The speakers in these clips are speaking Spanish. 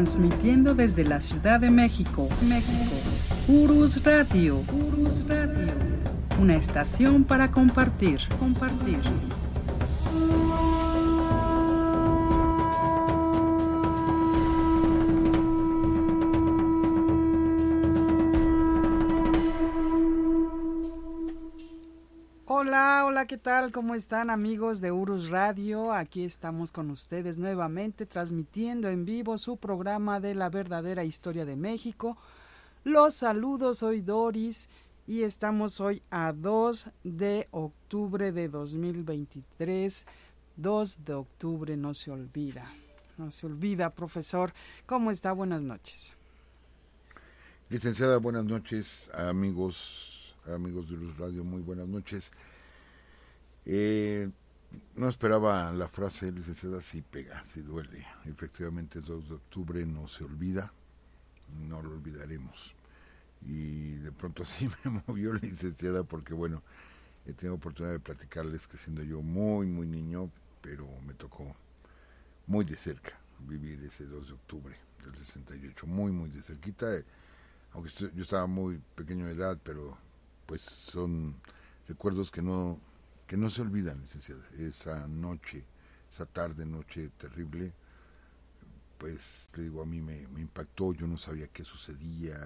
Transmitiendo desde la Ciudad de México, Urus Radio, una estación para compartir. Hola, ¿qué tal? ¿Cómo están, amigos de Urus Radio? Aquí estamos con ustedes nuevamente transmitiendo en vivo su programa de la verdadera historia de México. Los saludos, soy Doris y estamos hoy a 2 de octubre de 2023. 2 de octubre, no se olvida, profesor. ¿Cómo está? Buenas noches. Licenciada, buenas noches, amigos de Urus Radio, muy buenas noches. No esperaba la frase, licenciada, sí pega, sí duele. Efectivamente, 2 de octubre no se olvida, no lo olvidaremos. Y de pronto sí me movió, licenciada, porque bueno, he tenido oportunidad de platicarles que siendo yo muy niño, pero me tocó muy de cerca vivir ese 2 de octubre del 68, muy de cerquita, aunque yo estaba muy pequeño de edad, pero pues son recuerdos que no se olvidan, licenciada. Esa noche, esa noche terrible, pues le digo, a mí me impactó. Yo no sabía qué sucedía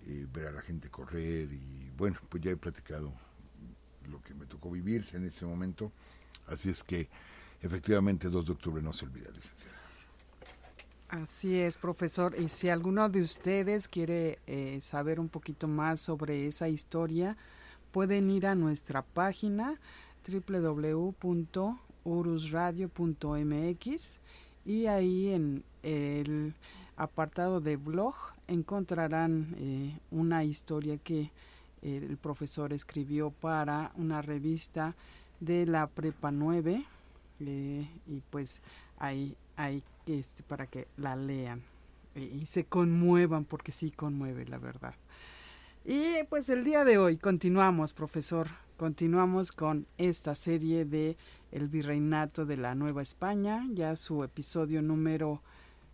y ver a la gente correr y bueno, pues ya he platicado lo que me tocó vivir en ese momento, así es que efectivamente 2 de octubre no se olvida, licenciada. Así es, profesor, y si alguno de ustedes quiere saber un poquito más sobre esa historia, pueden ir a nuestra página www.urusradio.mx y ahí en el apartado de blog encontrarán una historia que el profesor escribió para una revista de la Prepa 9 y pues ahí para que la lean y se conmuevan, porque sí conmueve, la verdad. Y pues el día de hoy continuamos, profesor, con esta serie de El Virreinato de la Nueva España, ya su episodio número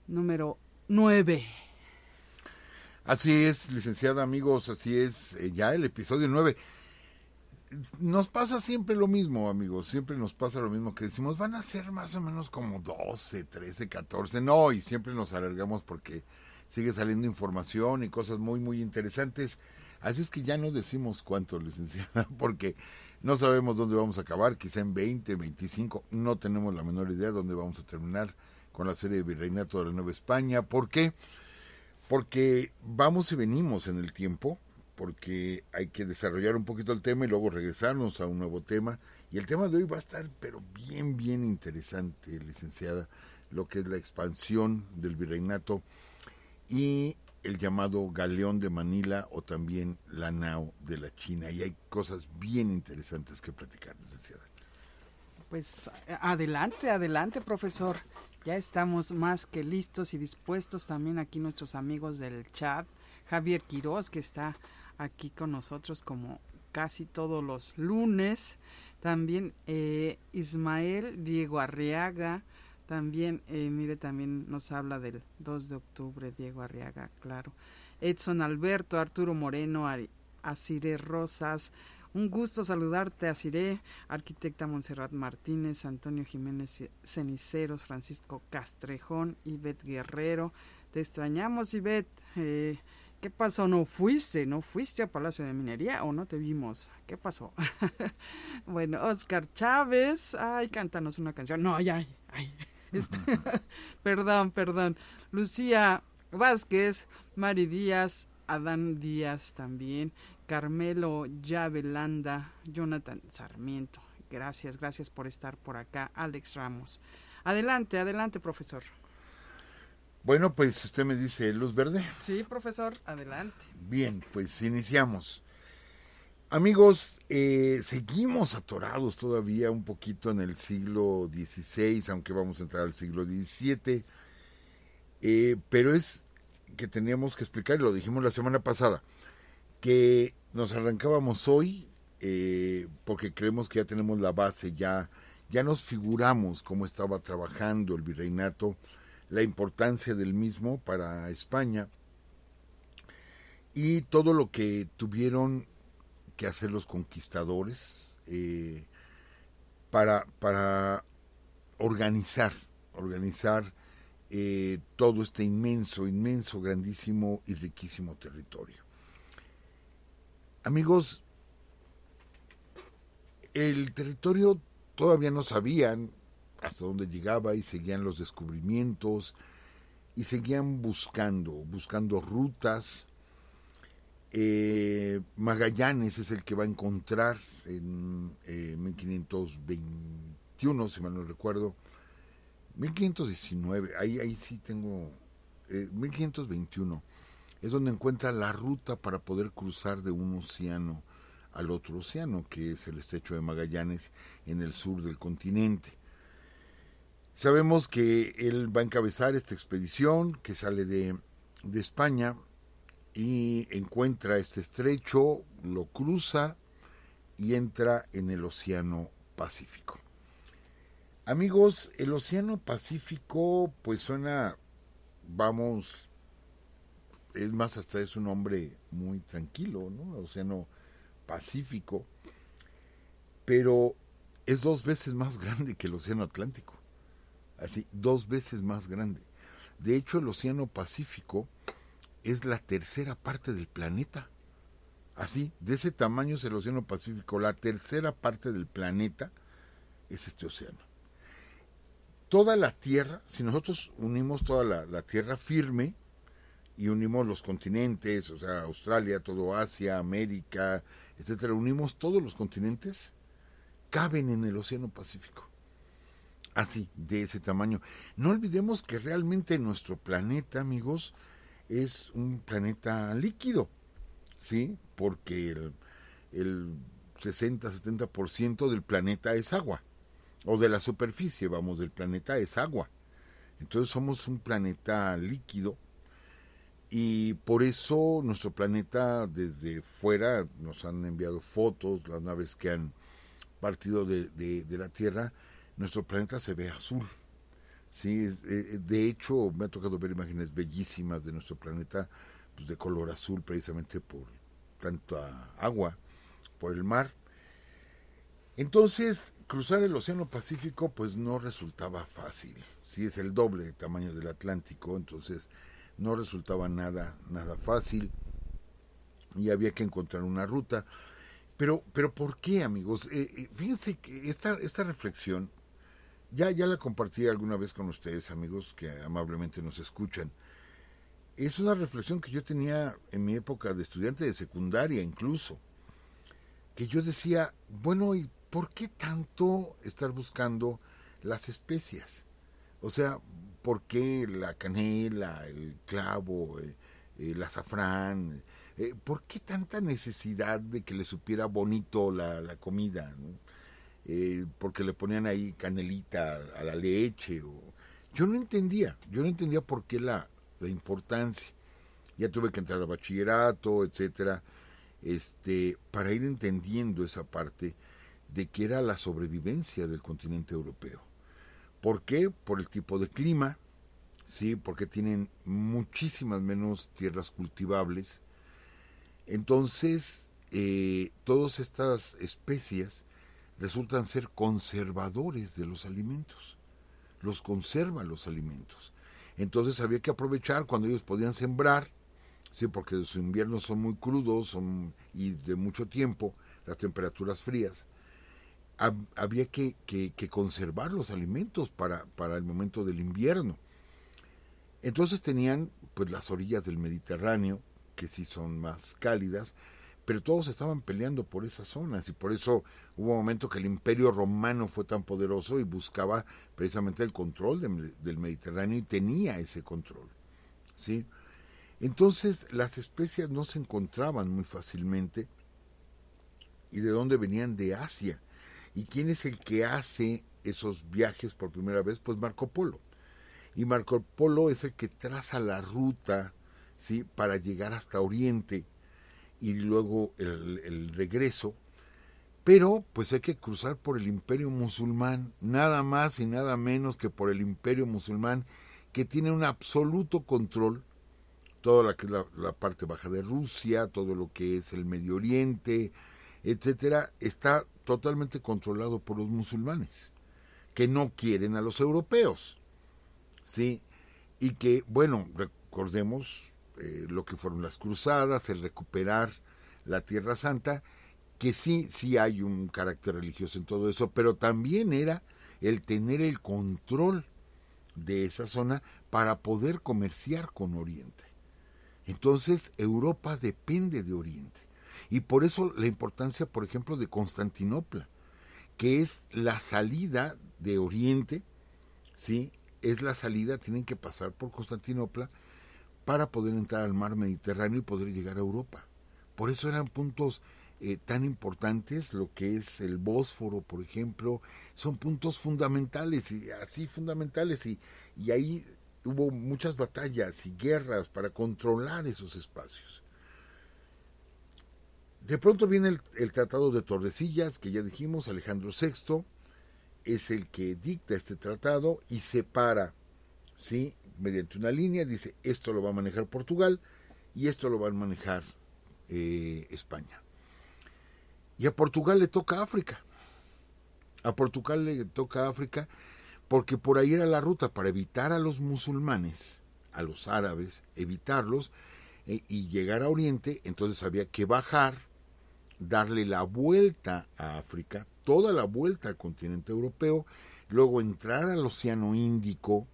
9. Así es, licenciada, amigos, así es, ya el episodio 9. Nos pasa siempre lo mismo, amigos, siempre nos pasa lo mismo, que decimos, van a ser más o menos como 12, 13, 14, no, y siempre nos alargamos porque sigue saliendo información y cosas muy interesantes. Así es que ya no decimos cuánto, licenciada, porque no sabemos dónde vamos a acabar, quizá en 20, 25, no tenemos la menor idea de dónde vamos a terminar con la serie de Virreinato de la Nueva España. ¿Por qué? Porque vamos y venimos en el tiempo, porque hay que desarrollar un poquito el tema y luego regresarnos a un nuevo tema. Y el tema de hoy va a estar, pero bien interesante, licenciada, lo que es la expansión del virreinato y el llamado Galeón de Manila o también la nao de la China. Y hay cosas bien interesantes que platicar, licenciada. Pues adelante, profesor. Ya estamos más que listos y dispuestos. También aquí nuestros amigos del chat. Javier Quiroz, que está aquí con nosotros como casi todos los lunes. También Ismael Diego Arriaga. También, también nos habla del 2 de octubre, Diego Arriaga, claro. Edson Alberto, Arturo Moreno, Asiré Rosas. Un gusto saludarte, Asiré. Arquitecta Montserrat Martínez, Antonio Jiménez Ceniceros, Francisco Castrejón, Ivette Guerrero. Te extrañamos, Ivette. ¿Qué pasó? ¿No fuiste a Palacio de Minería o no te vimos? ¿Qué pasó? Bueno, Oscar Chávez. Ay, cántanos una canción. No, ay. Perdón. Lucía Vázquez, Mari Díaz, Adán Díaz también, Carmelo Yavelanda, Jonathan Sarmiento. Gracias por estar por acá. Alex Ramos. Adelante, profesor. Bueno, pues usted me dice luz verde. Sí, profesor, adelante. Bien, pues iniciamos. Amigos, seguimos atorados todavía un poquito en el siglo XVI, aunque vamos a entrar al siglo XVII, pero es que teníamos que explicar, y lo dijimos la semana pasada, que nos arrancábamos hoy porque creemos que ya tenemos la base, ya nos figuramos cómo estaba trabajando el virreinato la importancia del mismo para España y todo lo que tuvieron que hacer los conquistadores para organizar todo este inmenso, grandísimo y riquísimo territorio. Amigos, el territorio todavía no sabían hasta dónde llegaba y seguían los descubrimientos y seguían buscando rutas. Magallanes es el que va a encontrar en 1521, si mal no recuerdo, 1519, ahí sí tengo, 1521, es donde encuentra la ruta para poder cruzar de un océano al otro océano, que es el estrecho de Magallanes en el sur del continente. Sabemos que él va a encabezar esta expedición que sale de España y encuentra este estrecho, lo cruza y entra en el Océano Pacífico. Amigos, el Océano Pacífico pues suena, es más, hasta es un nombre muy tranquilo, ¿no? Océano Pacífico, pero es 2 veces más grande que el Océano Atlántico, así, 2 veces más grande. De hecho, el Océano Pacífico es la tercera parte del planeta. Así, de ese tamaño es el Océano Pacífico, la tercera parte del planeta es este océano. Toda la Tierra, si nosotros unimos toda la Tierra firme y unimos los continentes, o sea, Australia, todo Asia, América, etcétera, unimos todos los continentes, caben en el Océano Pacífico. Así, de ese tamaño. No olvidemos que realmente nuestro planeta, amigos, es un planeta líquido, ¿sí? Porque el 60-70% del planeta es agua, o de la superficie, del planeta es agua. Entonces somos un planeta líquido y por eso nuestro planeta desde fuera nos han enviado fotos, las naves que han partido de la Tierra, nuestro planeta se ve azul. Sí, de hecho me ha tocado ver imágenes bellísimas de nuestro planeta, pues de color azul, precisamente por tanta agua, por el mar. Entonces, cruzar el Océano Pacífico pues no resultaba fácil. Sí, es el doble de tamaño del Atlántico, entonces no resultaba nada fácil y había que encontrar una ruta. Pero ¿por qué, amigos? Fíjense que esta reflexión ya la compartí alguna vez con ustedes, amigos, que amablemente nos escuchan. Es una reflexión que yo tenía en mi época de estudiante de secundaria incluso, que yo decía, bueno, ¿y por qué tanto estar buscando las especias? O sea, ¿por qué la canela, el clavo, el azafrán? ¿Por qué tanta necesidad de que le supiera bonito la comida, ¿no? Porque le ponían ahí canelita a la leche. Yo no entendía por qué la importancia. Ya tuve que entrar a bachillerato, etcétera, para ir entendiendo esa parte de que era la sobrevivencia del continente europeo. ¿Por qué? Por el tipo de clima, sí, porque tienen muchísimas menos tierras cultivables. Entonces, todas estas especies resultan ser conservadores de los alimentos, los conservan los alimentos. Entonces había que aprovechar cuando ellos podían sembrar, sí, porque los inviernos son muy crudos y de mucho tiempo, las temperaturas frías. Había que conservar los alimentos para el momento del invierno. Entonces tenían pues las orillas del Mediterráneo, que sí son más cálidas, pero todos estaban peleando por esas zonas y por eso hubo un momento que el Imperio Romano fue tan poderoso y buscaba precisamente el control del Mediterráneo y tenía ese control, ¿sí? Entonces las especias no se encontraban muy fácilmente. ¿Y de dónde venían? De Asia. ¿Y quién es el que hace esos viajes por primera vez? Pues Marco Polo. Y Marco Polo es el que traza la ruta, ¿sí?, para llegar hasta Oriente y luego el regreso. Pero pues hay que cruzar por el Imperio Musulmán, nada más y nada menos que por el Imperio Musulmán, que tiene un absoluto control, toda la que es la parte baja de Rusia, todo lo que es el Medio Oriente, etcétera, está totalmente controlado por los musulmanes, que no quieren a los europeos, ¿sí? Y que, bueno, recordemos lo que fueron las cruzadas, el recuperar la Tierra Santa, que sí hay un carácter religioso en todo eso, pero también era el tener el control de esa zona para poder comerciar con Oriente. Entonces Europa depende de Oriente. Y por eso la importancia, por ejemplo, de Constantinopla, que es la salida de Oriente, ¿sí? Es la salida, tienen que pasar por Constantinopla para poder entrar al mar Mediterráneo y poder llegar a Europa. Por eso eran puntos tan importantes, lo que es el Bósforo, por ejemplo, son puntos fundamentales, y así fundamentales, y ahí hubo muchas batallas y guerras para controlar esos espacios. De pronto viene el Tratado de Tordesillas, que ya dijimos, Alejandro VI es el que dicta este tratado y separa, ¿sí? Mediante una línea, dice, esto lo va a manejar Portugal y esto lo va a manejar España. Y a Portugal le toca África. A Portugal le toca África porque por ahí era la ruta para evitar a los musulmanes, a los árabes, evitarlos y llegar a Oriente. Entonces había que bajar, darle la vuelta a África, toda la vuelta al continente europeo, luego entrar al Océano Índico,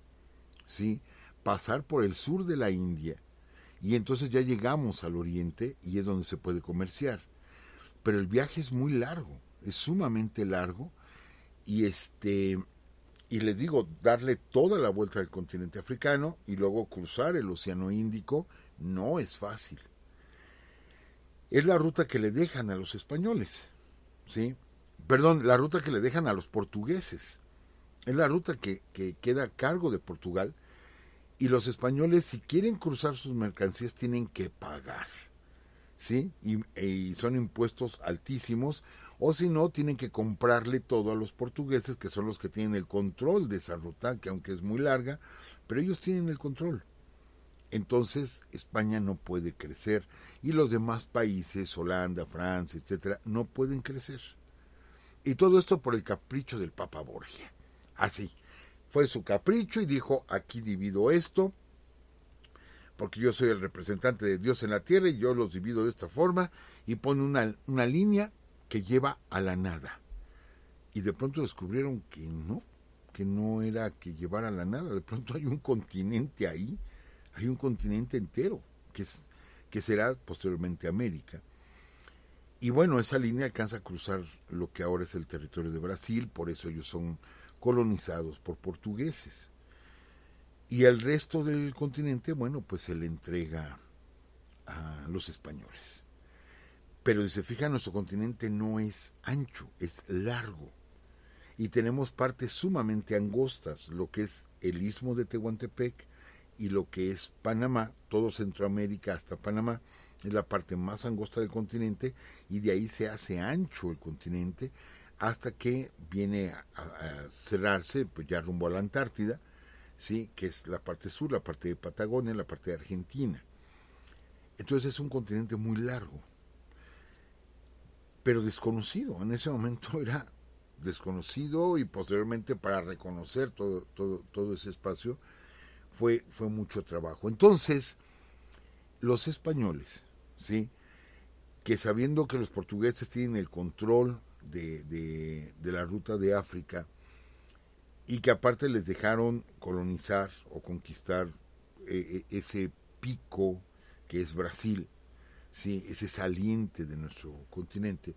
¿sí? Pasar por el sur de la India, y entonces ya llegamos al Oriente y es donde se puede comerciar. Pero el viaje es muy largo, es sumamente largo, y y les digo, darle toda la vuelta al continente africano y luego cruzar el Océano Índico no es fácil. Es la ruta que le dejan a los españoles, ¿sí? Perdón, la ruta que le dejan a los portugueses. Es la ruta que queda a cargo de Portugal, y los españoles, si quieren cruzar sus mercancías, tienen que pagar, ¿sí? Y son impuestos altísimos, o si no, tienen que comprarle todo a los portugueses, que son los que tienen el control de esa ruta, que aunque es muy larga, pero ellos tienen el control. Entonces España no puede crecer y los demás países, Holanda, Francia, etcétera, no pueden crecer. Y todo esto por el capricho del Papa Borgia. Así, fue su capricho y dijo, aquí divido esto, porque yo soy el representante de Dios en la tierra y yo los divido de esta forma, y pone una línea que lleva a la nada. Y de pronto descubrieron que no era que llevara a la nada, de pronto hay un continente ahí, hay un continente entero, que será posteriormente América. Y bueno, esa línea alcanza a cruzar lo que ahora es el territorio de Brasil, por eso ellos son colonizados por portugueses. Y el resto del continente, bueno, pues se le entrega a los españoles. Pero si se fijan, nuestro continente no es ancho, es largo. Y tenemos partes sumamente angostas, lo que es el istmo de Tehuantepec y lo que es Panamá, todo Centroamérica hasta Panamá, es la parte más angosta del continente, y de ahí se hace ancho el continente hasta que viene a cerrarse, pues ya rumbo a la Antártida, ¿sí? Que es la parte sur, la parte de Patagonia, la parte de Argentina. Entonces es un continente muy largo, pero desconocido. En ese momento era desconocido, y posteriormente para reconocer todo ese espacio fue mucho trabajo. Entonces, los españoles, ¿sí? Que sabiendo que los portugueses tienen el control de la ruta de África, y que aparte les dejaron colonizar o conquistar ese pico que es Brasil, ¿sí? Ese saliente de nuestro continente,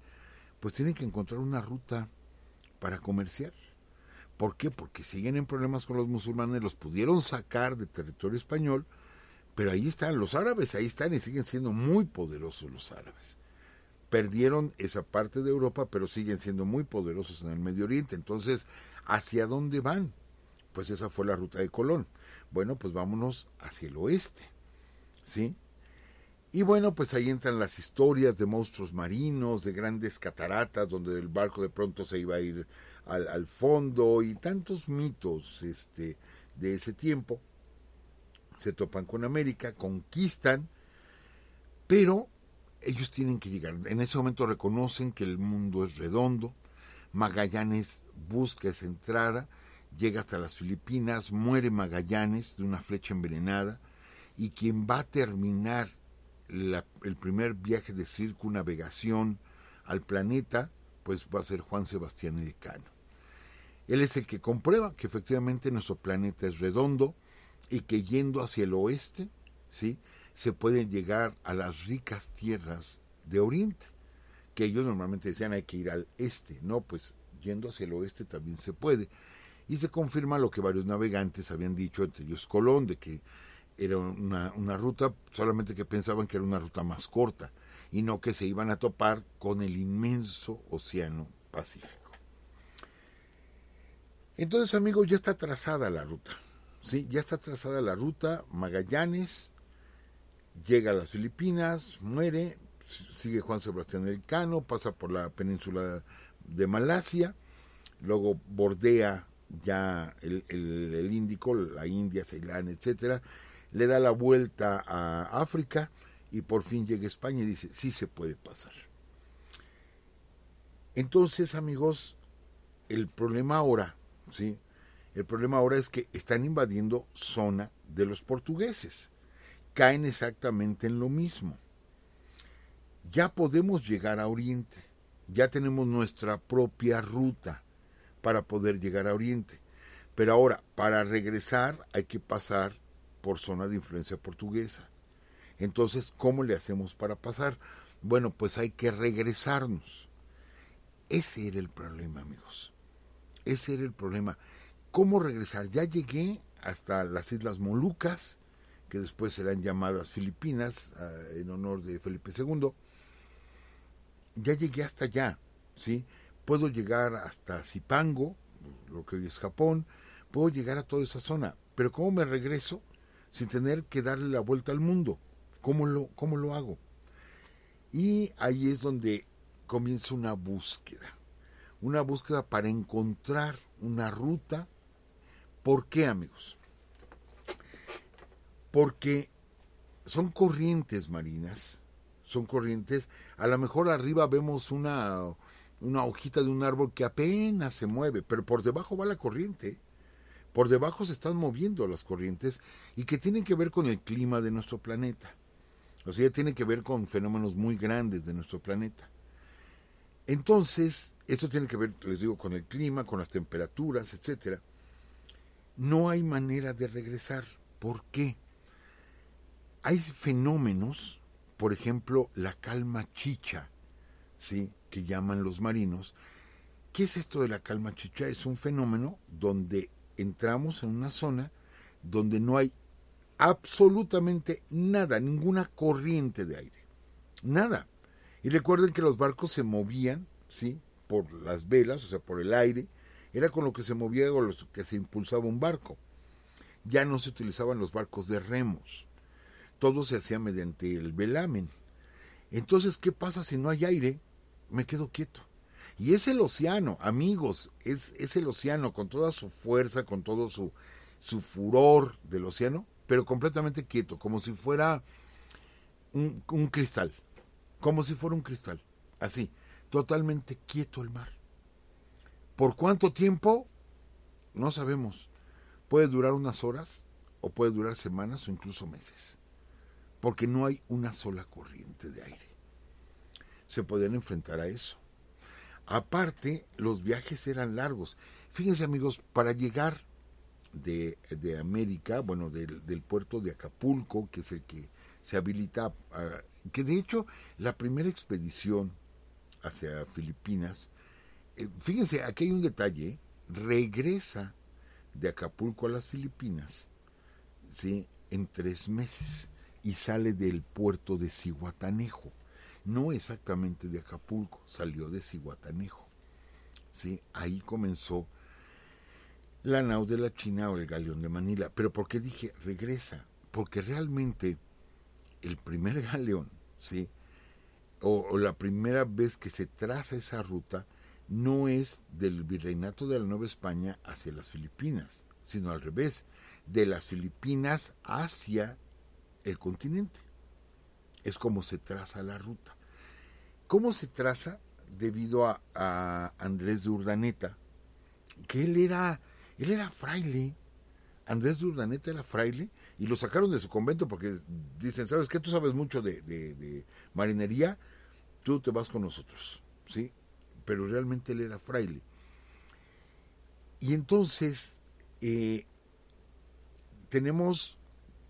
pues tienen que encontrar una ruta para comerciar. ¿Por qué? Porque siguen en problemas con los musulmanes, los pudieron sacar de territorio español, pero ahí están los árabes, ahí están y siguen siendo muy poderosos los árabes. Perdieron esa parte de Europa, pero siguen siendo muy poderosos en el Medio Oriente. Entonces, ¿hacia dónde van? Pues esa fue la ruta de Colón. Bueno, pues vámonos hacia el oeste, ¿sí? Y bueno, pues ahí entran las historias de monstruos marinos, de grandes cataratas, donde el barco de pronto se iba a ir al fondo, y tantos mitos de ese tiempo. se topan con América, conquistan, pero ellos tienen que llegar. En ese momento reconocen que el mundo es redondo. Magallanes busca esa entrada, llega hasta las Filipinas, muere Magallanes de una flecha envenenada, y quien va a terminar el primer viaje de circunnavegación al planeta, pues va a ser Juan Sebastián Elcano. Él es el que comprueba que efectivamente nuestro planeta es redondo y que yendo hacia el oeste, ¿sí?, se pueden llegar a las ricas tierras de Oriente, que ellos normalmente decían hay que ir al este. No, pues yendo hacia el oeste también se puede. Y se confirma lo que varios navegantes habían dicho, entre ellos Colón, de que era una ruta, solamente que pensaban que era una ruta más corta, y no que se iban a topar con el inmenso océano Pacífico. Entonces, amigos, ya está trazada la ruta, ¿sí? Ya está trazada la ruta. Magallanes llega a las Filipinas, muere, sigue Juan Sebastián Elcano, pasa por la península de Malasia, luego bordea ya el Índico, la India, Ceilán, etcétera, le da la vuelta a África y por fin llega a España y dice, sí se puede pasar. Entonces, amigos, el problema ahora, ¿sí? El problema ahora es que están invadiendo zona de los portugueses. Caen exactamente en lo mismo. Ya podemos llegar a Oriente. Ya tenemos nuestra propia ruta para poder llegar a Oriente. Pero ahora, para regresar hay que pasar por zona de influencia portuguesa. Entonces, ¿cómo le hacemos para pasar? Bueno, pues hay que regresarnos. Ese era el problema, amigos. Ese era el problema. ¿Cómo regresar? Ya llegué hasta las Islas Molucas, que después serán llamadas Filipinas, en honor de Felipe II. Ya llegué hasta allá, ¿sí? Puedo llegar hasta Zipango, lo que hoy es Japón, puedo llegar a toda esa zona, pero ¿cómo me regreso sin tener que darle la vuelta al mundo? ¿Cómo lo hago? Y ahí es donde comienza una búsqueda para encontrar una ruta. ¿Por qué, amigos? Porque son corrientes marinas, son corrientes, a lo mejor arriba vemos una hojita de un árbol que apenas se mueve, pero por debajo va la corriente, por debajo se están moviendo las corrientes y que tienen que ver con el clima de nuestro planeta, o sea, tiene que ver con fenómenos muy grandes de nuestro planeta. Entonces, esto tiene que ver, les digo, con el clima, con las temperaturas, etcétera. No hay manera de regresar. ¿Por qué? Hay fenómenos, por ejemplo, la calma chicha, ¿sí?, que llaman los marinos. ¿Qué es esto de la calma chicha? Es un fenómeno donde entramos en una zona donde no hay absolutamente nada, ninguna corriente de aire, nada. Y recuerden que los barcos se movían, ¿sí?, por las velas, o sea, por el aire, era con lo que se movía o lo que se impulsaba un barco. Ya no se utilizaban los barcos de remos, todo se hacía mediante el velamen. Entonces, ¿qué pasa si no hay aire? Me quedo quieto. Y es el océano, amigos, es el océano con toda su fuerza, con todo su furor del océano, pero completamente quieto, como si fuera un cristal, como si fuera un cristal, así, totalmente quieto el mar. ¿Por cuánto tiempo? No sabemos. Puede durar unas horas, o puede durar semanas, o incluso meses, porque no hay una sola corriente de aire. Se podían enfrentar a eso. Aparte, los viajes eran largos. Fíjense, amigos, para llegar de América, bueno, del puerto de Acapulco, que es el que se habilita, que de hecho la primera expedición hacia Filipinas, fíjense, aquí hay un detalle, regresa de Acapulco a las Filipinas, ¿sí?, en 3 meses y sale del puerto de Zihuatanejo. No exactamente de Acapulco, salió de Zihuatanejo, ¿sí? Ahí comenzó la nao de la China o el galeón de Manila. ¿Pero por qué dije regresa? Porque realmente el primer galeón, ¿sí?, o la primera vez que se traza esa ruta, no es del virreinato de la Nueva España hacia las Filipinas, sino al revés, de las Filipinas hacia el continente. Es como se traza la ruta. ¿Cómo se traza? Debido a Andrés de Urdaneta, que él era fraile. Andrés de Urdaneta era fraile y lo sacaron de su convento porque dicen, ¿sabes qué? Tú sabes mucho de marinería, tú te vas con nosotros, ¿sí? Pero realmente él era fraile. Y entonces tenemos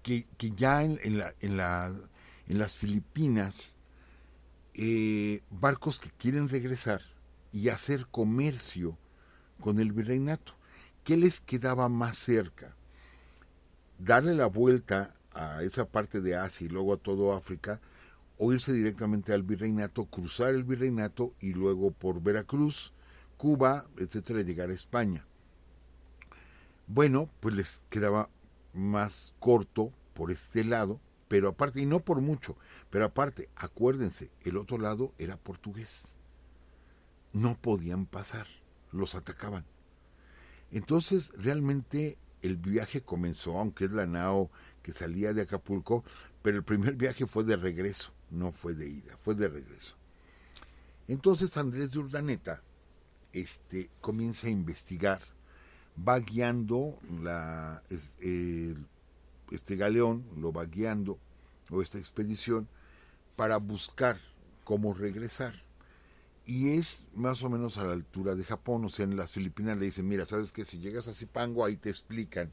que ya en las Filipinas, barcos que quieren regresar y hacer comercio con el virreinato. ¿Qué les quedaba más cerca? Darle la vuelta a esa parte de Asia y luego a todo África, o irse directamente al virreinato, cruzar el virreinato y luego por Veracruz, Cuba, etcétera, llegar a España. Bueno, pues les quedaba más corto por este lado, pero aparte, y no por mucho, pero aparte, acuérdense, el otro lado era portugués. No podían pasar, los atacaban. Entonces, realmente el viaje comenzó, aunque es la nao que salía de Acapulco, pero el primer viaje fue de regreso, no fue de ida, fue de regreso. Entonces Andrés de Urdaneta comienza a investigar, va guiando este galeón, lo va guiando, o esta expedición, para buscar cómo regresar. Y es más o menos a la altura de Japón, o sea, en las Filipinas le dicen, mira, ¿sabes qué? Si llegas a Zipango, ahí te explican.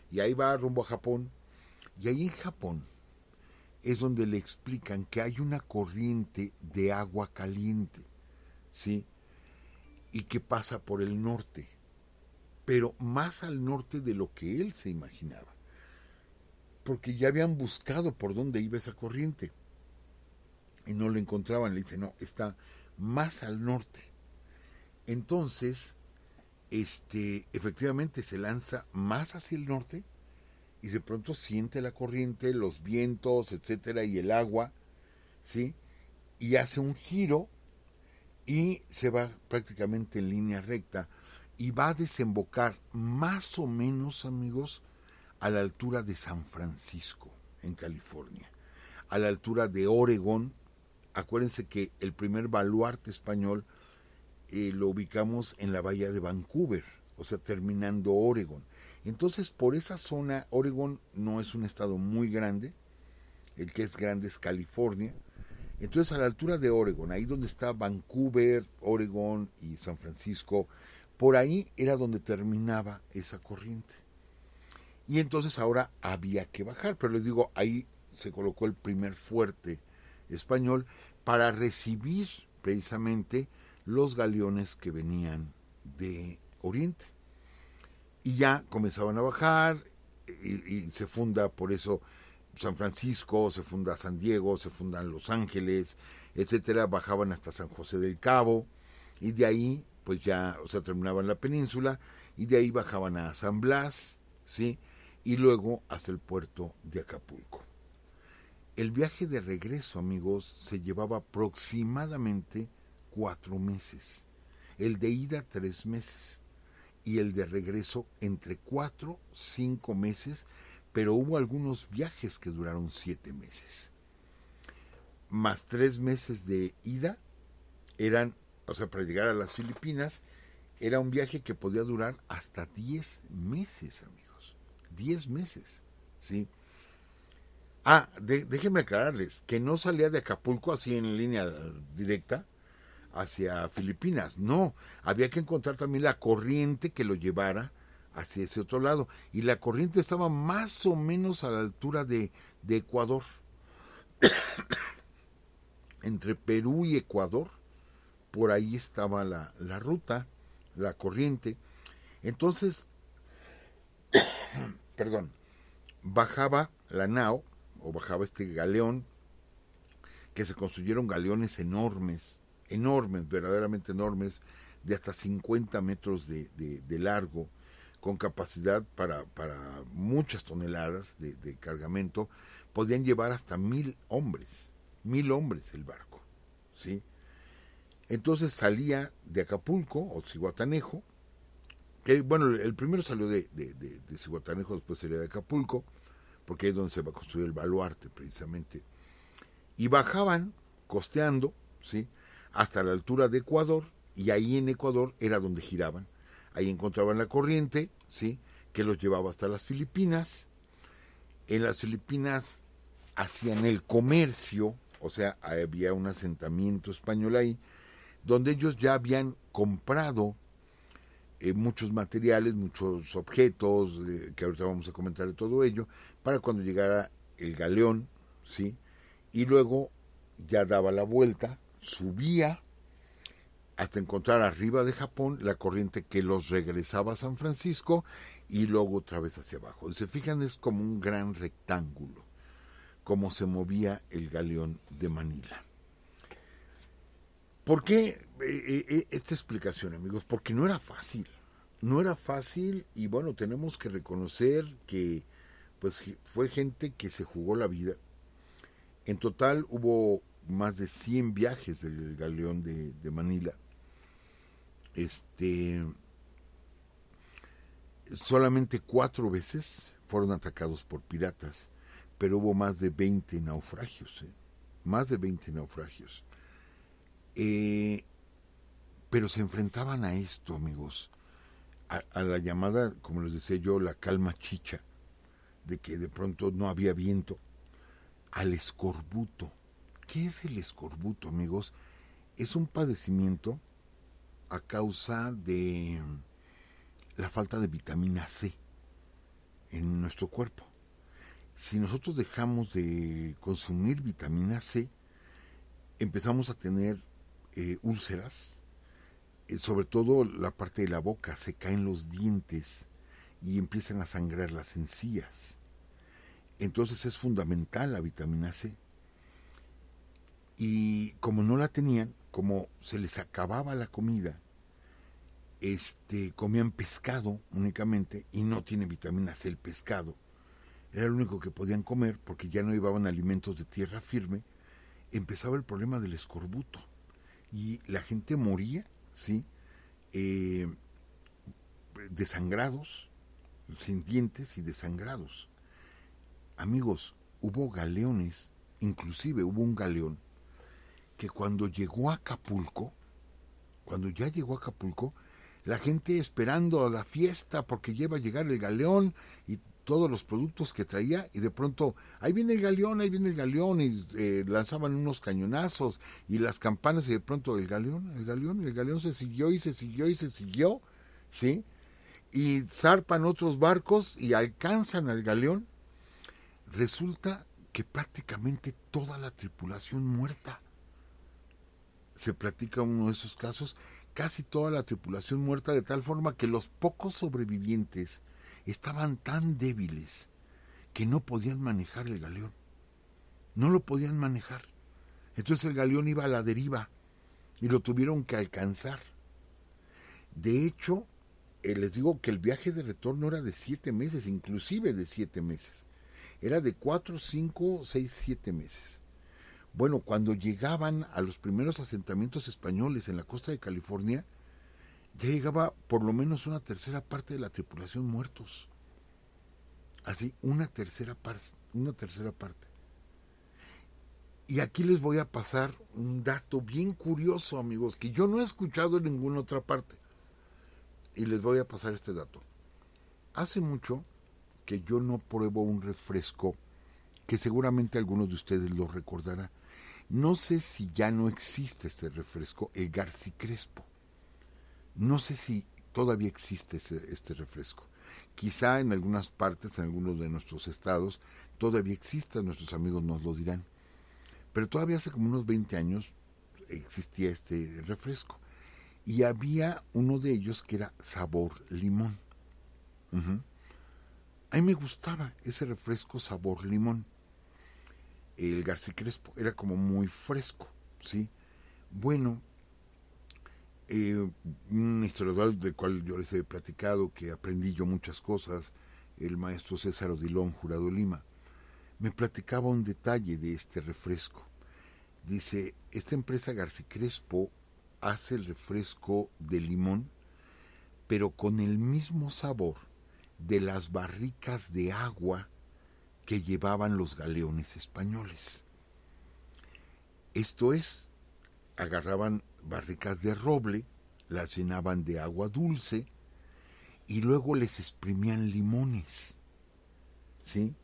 Y ahí va rumbo a Japón. Y ahí en Japón es donde le explican que hay una corriente de agua caliente, ¿sí? Y que pasa por el norte, pero más al norte de lo que él se imaginaba. Porque ya habían buscado por dónde iba esa corriente y no lo encontraban. Le dicen, no, está más al norte. Entonces, efectivamente se lanza más hacia el norte y de pronto siente la corriente, los vientos, etcétera, y el agua, ¿sí? Y hace un giro y se va prácticamente en línea recta y va a desembocar más o menos, amigos, a la altura de San Francisco, en California, a la altura de Oregón. Acuérdense que el primer baluarte español lo ubicamos en la bahía de Vancouver, o sea, terminando Oregón. Entonces, por esa zona, Oregón no es un estado muy grande, el que es grande es California. Entonces, a la altura de Oregón, ahí donde está Vancouver, Oregón y San Francisco, por ahí era donde terminaba esa corriente. Y entonces ahora había que bajar, pero les digo, ahí se colocó el primer fuerte español para recibir precisamente los galeones que venían de Oriente. Y ya comenzaban a bajar y se funda por eso San Francisco, se funda San Diego, se fundan Los Ángeles, etcétera, bajaban hasta San José del Cabo y de ahí pues ya, o sea, terminaban la península y de ahí bajaban a San Blas, ¿sí? Y luego hasta el puerto de Acapulco. El viaje de regreso, amigos, se llevaba aproximadamente 4 meses. El de ida 3 meses. Y el de regreso entre 4, 5 meses, pero hubo algunos viajes que duraron 7 meses. Más 3 meses de ida eran, o sea, para llegar a las Filipinas, era un viaje que podía durar hasta 10 meses, amigos. 10 meses, ¿sí? Déjenme aclararles que no salía de Acapulco así en línea directa hacia Filipinas, no, había que encontrar también la corriente que lo llevara hacia ese otro lado, y la corriente estaba más o menos a la altura de Ecuador, entre Perú y Ecuador, por ahí estaba la ruta, la corriente. Entonces, perdón, bajaba la nao, o bajaba este galeón, que se construyeron galeones enormes, verdaderamente enormes, de hasta 50 metros de largo, con capacidad para muchas toneladas de cargamento. Podían llevar hasta 1,000 hombres, 1,000 hombres el barco, ¿sí? Entonces salía de Acapulco o Zihuatanejo, Que, bueno, el primero salió de Zihuatanejo, después sería de Acapulco, porque es donde se va a construir el baluarte, precisamente. Y bajaban, costeando, ¿sí?, hasta la altura de Ecuador, y ahí en Ecuador era donde giraban. Ahí encontraban la corriente, ¿sí?, que los llevaba hasta las Filipinas. En las Filipinas hacían el comercio, o sea, había un asentamiento español ahí, donde ellos ya habían comprado muchos materiales, muchos objetos, que ahorita vamos a comentar de todo ello, para cuando llegara el galeón, ¿sí? Y luego ya daba la vuelta, subía hasta encontrar arriba de Japón la corriente que los regresaba a San Francisco y luego otra vez hacia abajo. Y se fijan, es como un gran rectángulo, como se movía el galeón de Manila. ¿Por qué esta explicación, amigos? Porque no era fácil. No era fácil y bueno, tenemos que reconocer que pues fue gente que se jugó la vida. En total hubo más de 100 viajes del galeón de Manila. Solamente 4 veces fueron atacados por piratas, pero hubo más de 20 naufragios. Más de 20 naufragios. Pero se enfrentaban a esto, amigos, a la llamada, como les decía yo, la calma chicha, de que de pronto no había viento, al escorbuto. ¿Qué es el escorbuto, amigos? Es un padecimiento a causa de la falta de vitamina C en nuestro cuerpo. Si nosotros dejamos de consumir vitamina C, empezamos a tener úlceras, sobre todo la parte de la boca, se caen los dientes y empiezan a sangrar las encías. Entonces es fundamental la vitamina C. Y como no la tenían, como se les acababa la comida, comían pescado únicamente y no tiene vitamina C el pescado. Era lo único que podían comer porque ya no llevaban alimentos de tierra firme. Empezaba el problema del escorbuto y la gente moría, ¿sí? Desangrados, sin dientes y desangrados. Amigos, hubo galeones, inclusive hubo un galeón que cuando llegó a Acapulco, cuando ya llegó a Acapulco, la gente esperando a la fiesta porque ya iba a llegar el galeón y todos los productos que traía, y de pronto, ahí viene el galeón, y lanzaban unos cañonazos y las campanas, y de pronto el galeón se siguió y se siguió y se siguió, ¿sí? Y zarpan otros barcos y alcanzan al galeón. Resulta que prácticamente toda la tripulación muerta. Se platica uno de esos casos, casi toda la tripulación muerta, de tal forma que los pocos sobrevivientes estaban tan débiles que no podían manejar el galeón. No lo podían manejar. Entonces el galeón iba a la deriva y lo tuvieron que alcanzar. De hecho, les digo que el viaje de retorno era de 7 meses, inclusive de 7 meses. Era de 4, 5, 6, 7 meses. Bueno, cuando llegaban a los primeros asentamientos españoles en la costa de California, ya llegaba por lo menos una tercera parte de la tripulación muertos. Así, una tercera parte. Y aquí les voy a pasar un dato bien curioso, amigos, que yo no he escuchado en ninguna otra parte. Y les voy a pasar este dato. Hace mucho que yo no pruebo un refresco que seguramente algunos de ustedes lo recordarán. No sé si ya no existe este refresco, el Garci Crespo. No sé si todavía existe este refresco. Quizá en algunas partes, en algunos de nuestros estados, todavía exista, nuestros amigos nos lo dirán. Pero todavía hace como unos 20 años existía este refresco. Y había uno de ellos que era sabor limón. A mí me gustaba ese refresco sabor limón. El Garci Crespo era como muy fresco, ¿sí? Bueno, un historiador del cual yo les he platicado, que aprendí yo muchas cosas, el maestro César Odilon Jurado Lima, me platicaba un detalle de este refresco. Dice, esta empresa Garci Crespo hace el refresco de limón, pero con el mismo sabor de las barricas de agua que llevaban los galeones españoles. Esto es, agarraban barricas de roble, las llenaban de agua dulce y luego les exprimían limones, ¿sí?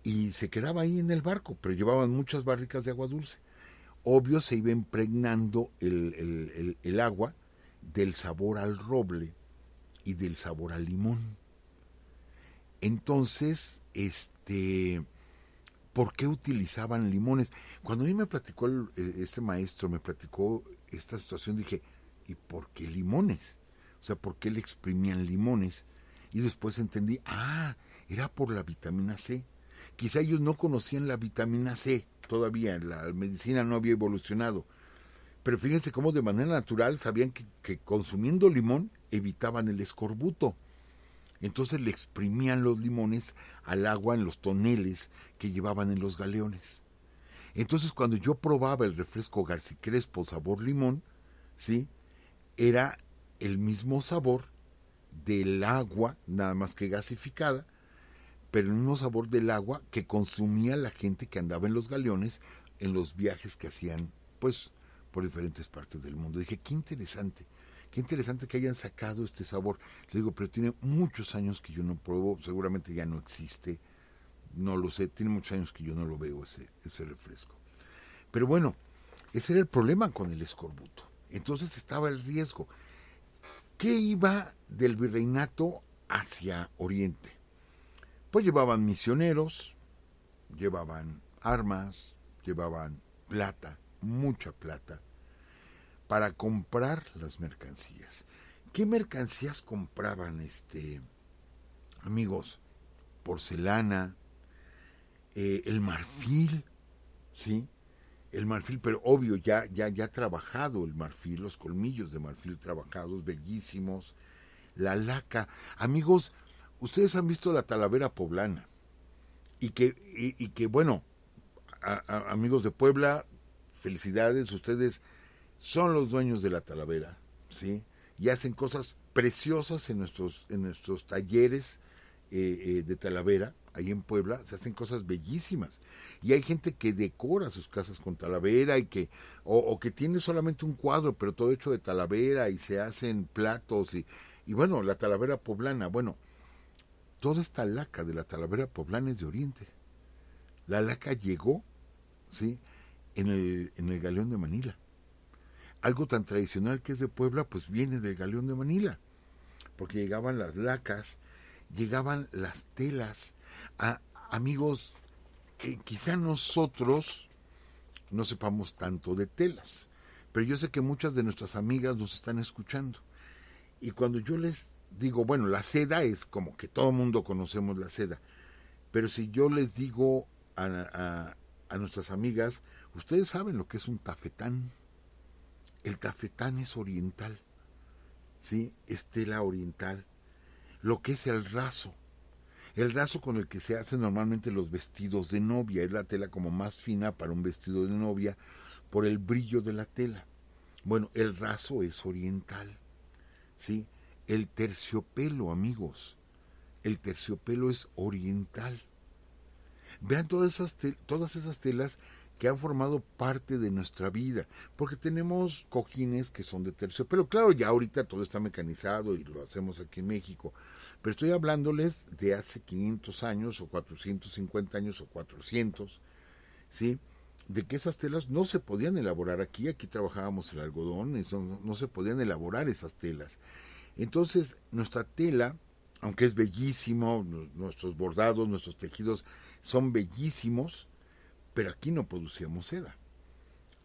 Y se quedaba ahí en el barco, pero llevaban muchas barricas de agua dulce. Obvio se iba impregnando el agua del sabor al roble y del sabor al limón. Entonces, ¿por qué utilizaban limones? Cuando a mí me platicó este maestro, me platicó esta situación, dije, ¿y por qué limones? O sea, ¿por qué le exprimían limones? Y después entendí, era por la vitamina C. Quizá ellos no conocían la vitamina C todavía, la medicina no había evolucionado. Pero fíjense cómo de manera natural sabían que consumiendo limón evitaban el escorbuto. Entonces le exprimían los limones al agua en los toneles que llevaban en los galeones. Entonces cuando yo probaba el refresco Garci Crespo sabor limón, ¿sí? Era el mismo sabor del agua, nada más que gasificada, pero el mismo sabor del agua que consumía la gente que andaba en los galeones en los viajes que hacían, pues, por diferentes partes del mundo. Dije, qué interesante que hayan sacado este sabor. Le digo, pero tiene muchos años que yo no pruebo, seguramente ya no existe, no lo sé, tiene muchos años que yo no lo veo ese refresco. Pero bueno, ese era el problema con el escorbuto. Entonces estaba el riesgo. ¿Qué iba del virreinato hacia Oriente? Pues llevaban misioneros, llevaban armas, llevaban plata, mucha plata, para comprar las mercancías. ¿Qué mercancías compraban, amigos? Porcelana, el marfil, ¿sí? El marfil, pero obvio, ya trabajado el marfil, los colmillos de marfil trabajados, bellísimos, la laca. Amigos, ustedes han visto la talavera poblana, y que bueno, amigos de Puebla, felicidades, ustedes son los dueños de la talavera, ¿sí? Y hacen cosas preciosas en nuestros talleres de talavera, ahí en Puebla, se hacen cosas bellísimas. Y hay gente que decora sus casas con talavera y o que tiene solamente un cuadro, pero todo hecho de talavera y se hacen platos y bueno, la talavera poblana, bueno, toda esta laca de la talavera poblana es de Oriente. La laca llegó, ¿sí? En el galeón de Manila. Algo tan tradicional que es de Puebla, pues viene del galeón de Manila, porque llegaban las lacas, llegaban las telas. Amigos, quizá nosotros no sepamos tanto de telas, pero yo sé que muchas de nuestras amigas nos están escuchando. Y cuando yo les digo, bueno, la seda es como que todo mundo conocemos la seda, pero si yo les digo a nuestras amigas, ustedes saben lo que es un tafetán. El tafetán es oriental, ¿sí? Es tela oriental. Lo que es el raso con el que se hacen normalmente los vestidos de novia, es la tela como más fina para un vestido de novia por el brillo de la tela. Bueno, el raso es oriental, ¿sí? El terciopelo, amigos, el terciopelo es oriental. Vean todas esas telas que han formado parte de nuestra vida, porque tenemos cojines que son de terciopelo. Claro, ya ahorita todo está mecanizado y lo hacemos aquí en México, pero estoy hablándoles de hace 500 años o 450 años o 400, ¿sí? De que esas telas no se podían elaborar aquí trabajábamos el algodón, no se podían elaborar esas telas. Entonces, nuestra tela, aunque es bellísimo, nuestros bordados, nuestros tejidos son bellísimos, pero aquí no producíamos seda.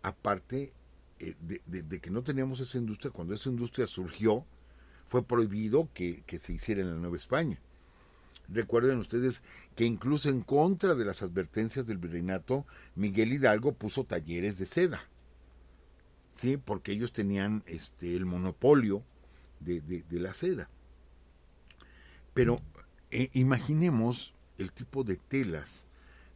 Aparte de que no teníamos esa industria, cuando esa industria surgió, fue prohibido que se hiciera en la Nueva España. Recuerden ustedes que incluso en contra de las advertencias del virreinato, Miguel Hidalgo puso talleres de seda, ¿sí? Porque ellos tenían el monopolio de la seda. Pero imaginemos el tipo de telas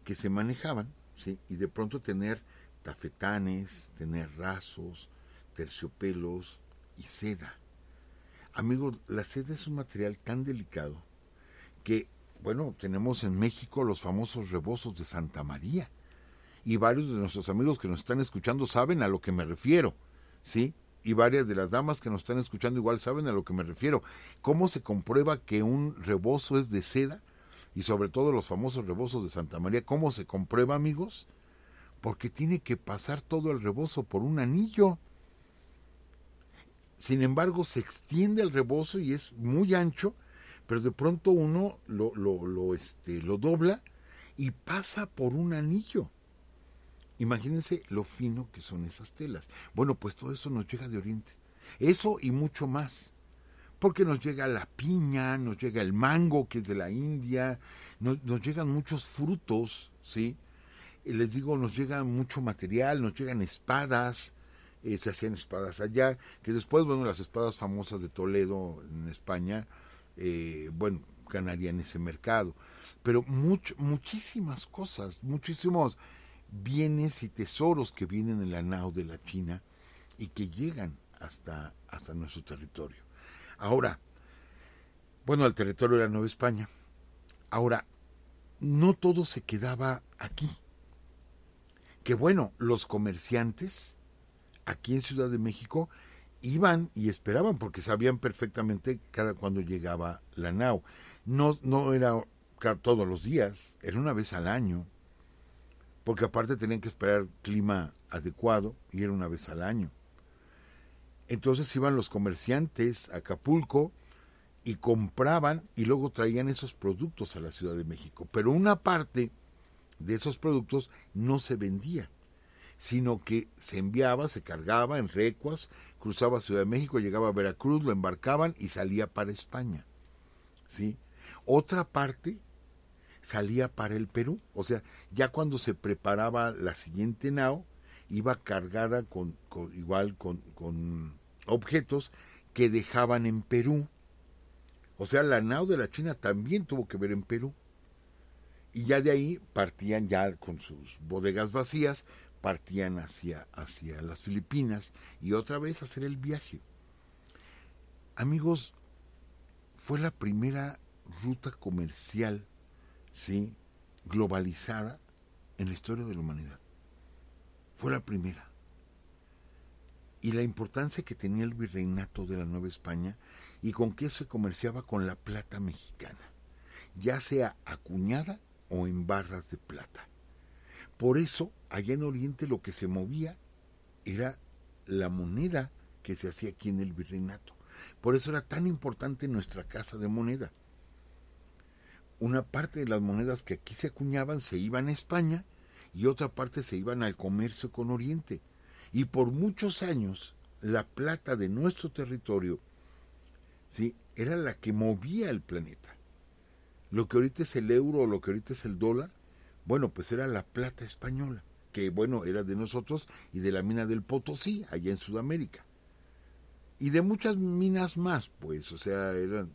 que se manejaban, ¿sí? Y de pronto tener tafetanes, tener rasos, terciopelos y seda. Amigos, la seda es un material tan delicado que, bueno, tenemos en México los famosos rebozos de Santa María. Y varios de nuestros amigos que nos están escuchando saben a lo que me refiero, ¿sí? Y varias de las damas que nos están escuchando igual saben a lo que me refiero. ¿Cómo se comprueba que un rebozo es de seda? Y sobre todo los famosos rebozos de Santa María, ¿cómo se comprueba, amigos? Porque tiene que pasar todo el rebozo por un anillo. Sin embargo, se extiende el rebozo y es muy ancho, pero de pronto uno lo dobla y pasa por un anillo. Imagínense lo fino que son esas telas. Bueno, pues todo eso nos llega de Oriente. Eso y mucho más. Porque nos llega la piña, nos llega el mango, que es de la India, nos llegan muchos frutos, ¿sí? Les digo, nos llega mucho material, nos llegan espadas, se hacían espadas allá, que después, bueno, las espadas famosas de Toledo en España, bueno, ganarían ese mercado. Pero muchísimas cosas, muchísimos bienes y tesoros que vienen en la nao de la China y que llegan hasta nuestro territorio. Ahora, bueno, el territorio de la Nueva España. Ahora, no todo se quedaba aquí. Que bueno, los comerciantes aquí en Ciudad de México iban y esperaban porque sabían perfectamente cada cuando llegaba la nao. No era todos los días, era una vez al año, porque aparte tenían que esperar clima adecuado y era una vez al año. Entonces iban los comerciantes a Acapulco y compraban y luego traían esos productos a la Ciudad de México. Pero una parte de esos productos no se vendía, sino que se enviaba, se cargaba en recuas, cruzaba Ciudad de México, llegaba a Veracruz, lo embarcaban y salía para España, ¿sí? Otra parte salía para el Perú, o sea, ya cuando se preparaba la siguiente nao, iba cargada con objetos que dejaban en Perú. O sea, la nao de la China también tuvo que ver en Perú. Y ya de ahí partían ya con sus bodegas vacías, partían hacia las Filipinas y otra vez hacer el viaje. Amigos, fue la primera ruta comercial, ¿sí?, globalizada en la historia de la humanidad. Fue la primera. Y la importancia que tenía el virreinato de la Nueva España y con qué se comerciaba con la plata mexicana, ya sea acuñada o en barras de plata. Por eso, allá en Oriente lo que se movía era la moneda que se hacía aquí en el virreinato. Por eso era tan importante nuestra casa de moneda. Una parte de las monedas que aquí se acuñaban se iban a España y otra parte se iban al comercio con Oriente. Y por muchos años la plata de nuestro territorio, ¿sí?, era la que movía el planeta. Lo que ahorita es el euro o lo que ahorita es el dólar, bueno, pues era la plata española, que bueno, era de nosotros y de la mina del Potosí, allá en Sudamérica. Y de muchas minas más, pues, o sea, eran,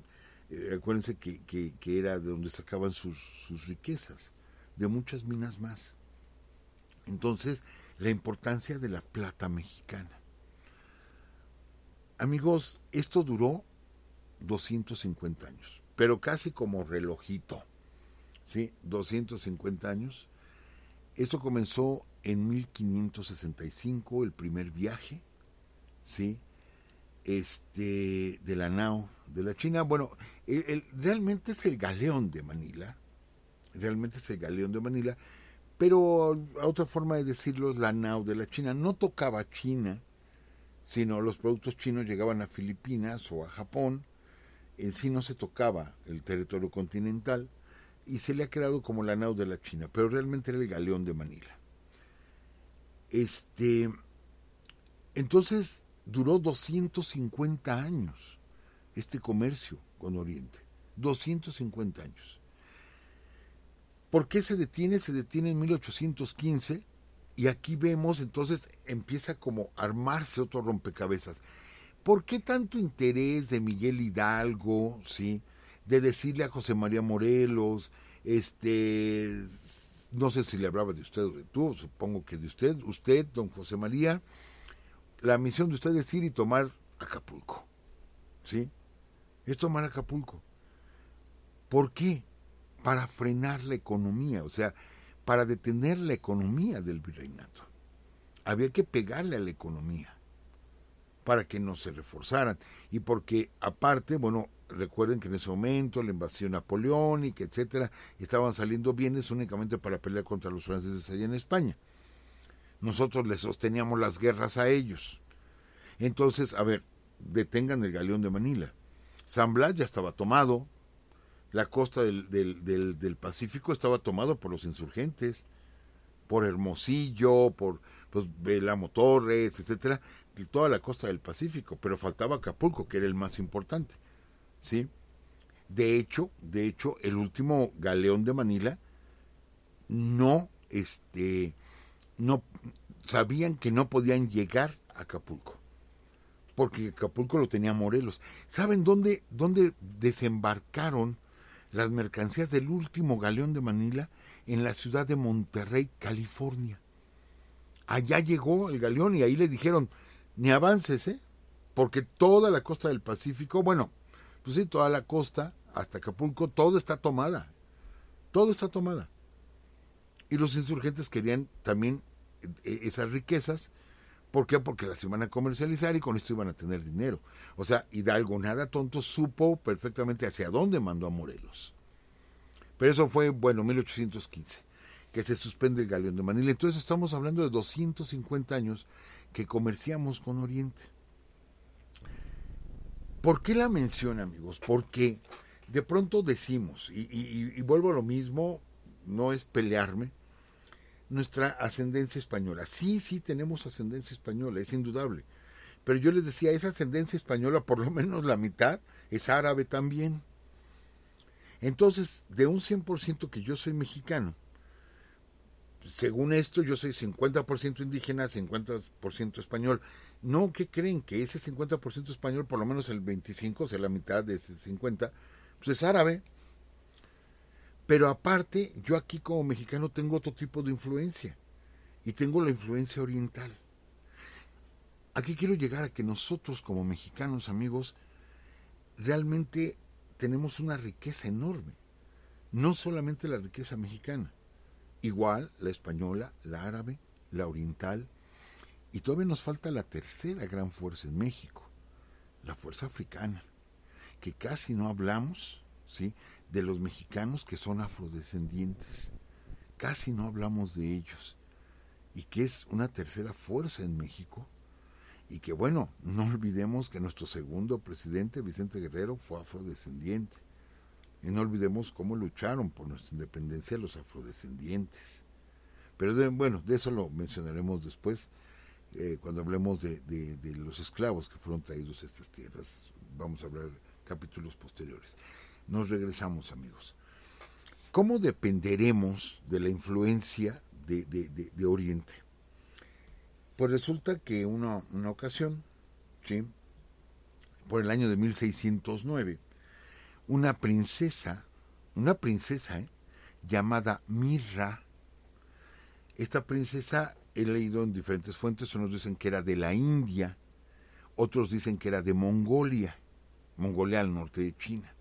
acuérdense que era de donde sacaban sus riquezas, de muchas minas más. Entonces, la importancia de la plata mexicana. Amigos, esto duró 250 años, pero casi como relojito, ¿sí? 250 años. Esto comenzó en 1565, el primer viaje, ¿sí?, de la nao de la China. Bueno, realmente es el galeón de Manila, pero a otra forma de decirlo es la nao de la China. No tocaba China, sino los productos chinos llegaban a Filipinas o a Japón. En sí no se tocaba el territorio continental y se le ha quedado como la nao de la China, pero realmente era el galeón de Manila. Entonces duró 250 años este comercio con Oriente. 250 años. ¿Por qué se detiene? Se detiene en 1815 y aquí vemos, entonces empieza como a armarse otro rompecabezas. ¿Por qué tanto interés de Miguel Hidalgo, sí, de decirle a José María Morelos, no sé si le hablaba de usted o de tú, supongo que de usted, don José María, la misión de usted es ir y tomar Acapulco, ¿sí? es tomar Acapulco. ¿Por qué? Para frenar la economía, o sea, para detener la economía del virreinato. Había que pegarle a la economía para que no se reforzaran. Y porque aparte, bueno, recuerden que en ese momento la invasión napoleónica, etcétera, estaban saliendo bienes únicamente para pelear contra los franceses allá en España. Nosotros les sosteníamos las guerras a ellos. Entonces, a ver, detengan el galeón de Manila. San Blas ya estaba tomado, la costa del Pacífico estaba tomado por los insurgentes, por Hermosillo, por pues, Belamo Torres, etcétera, y toda la costa del Pacífico, pero faltaba Acapulco, que era el más importante, ¿sí? De hecho, el último galeón de Manila no, no sabían que no podían llegar a Acapulco, porque Acapulco lo tenía Morelos. ¿Saben dónde desembarcaron las mercancías del último galeón de Manila? En la ciudad de Monterrey, California. Allá llegó el galeón y ahí le dijeron, ni avances, porque toda la costa del Pacífico, bueno, pues sí, toda la costa hasta Acapulco, todo está tomada. Y los insurgentes querían también esas riquezas. ¿Por qué? Porque las iban a comercializar y con esto iban a tener dinero. O sea, Hidalgo, nada tonto, supo perfectamente hacia dónde mandó a Morelos. Pero eso fue, bueno, 1815, que se suspende el galeón de Manila. Entonces estamos hablando de 250 años que comerciamos con Oriente. ¿Por qué la menciono, amigos? Porque de pronto decimos, y vuelvo a lo mismo, no es pelearme, nuestra ascendencia española. Sí, tenemos ascendencia española, es indudable. Pero yo les decía, esa ascendencia española, por lo menos la mitad, es árabe también. Entonces, de un 100% que yo soy mexicano, según esto yo soy 50% indígena, 50% español. No, ¿qué creen? Que ese 50% español, por lo menos el 25%, o sea, la mitad de ese 50%, pues es árabe. Pero aparte, yo aquí como mexicano tengo otro tipo de influencia. Y tengo la influencia oriental. Aquí quiero llegar a que nosotros como mexicanos, amigos, realmente tenemos una riqueza enorme. No solamente la riqueza mexicana, igual la española, la árabe, la oriental, y todavía nos falta la tercera gran fuerza en México, la fuerza africana, que casi no hablamos, ¿sí?, de los mexicanos que son afrodescendientes, casi no hablamos de ellos, y que es una tercera fuerza en México, y que bueno, no olvidemos que nuestro segundo presidente, Vicente Guerrero, fue afrodescendiente. Y no olvidemos cómo lucharon por nuestra independencia los afrodescendientes. Pero bueno, de eso lo mencionaremos después, cuando hablemos de los esclavos que fueron traídos a estas tierras. Vamos a hablar de capítulos posteriores. Nos regresamos, amigos. ¿Cómo dependeremos de la influencia de Oriente? Pues resulta que una ocasión, ¿sí?, por el año de 1609, una princesa, llamada Mirra. Esta princesa he leído en diferentes fuentes, unos dicen que era de la India, otros dicen que era de Mongolia al norte de China.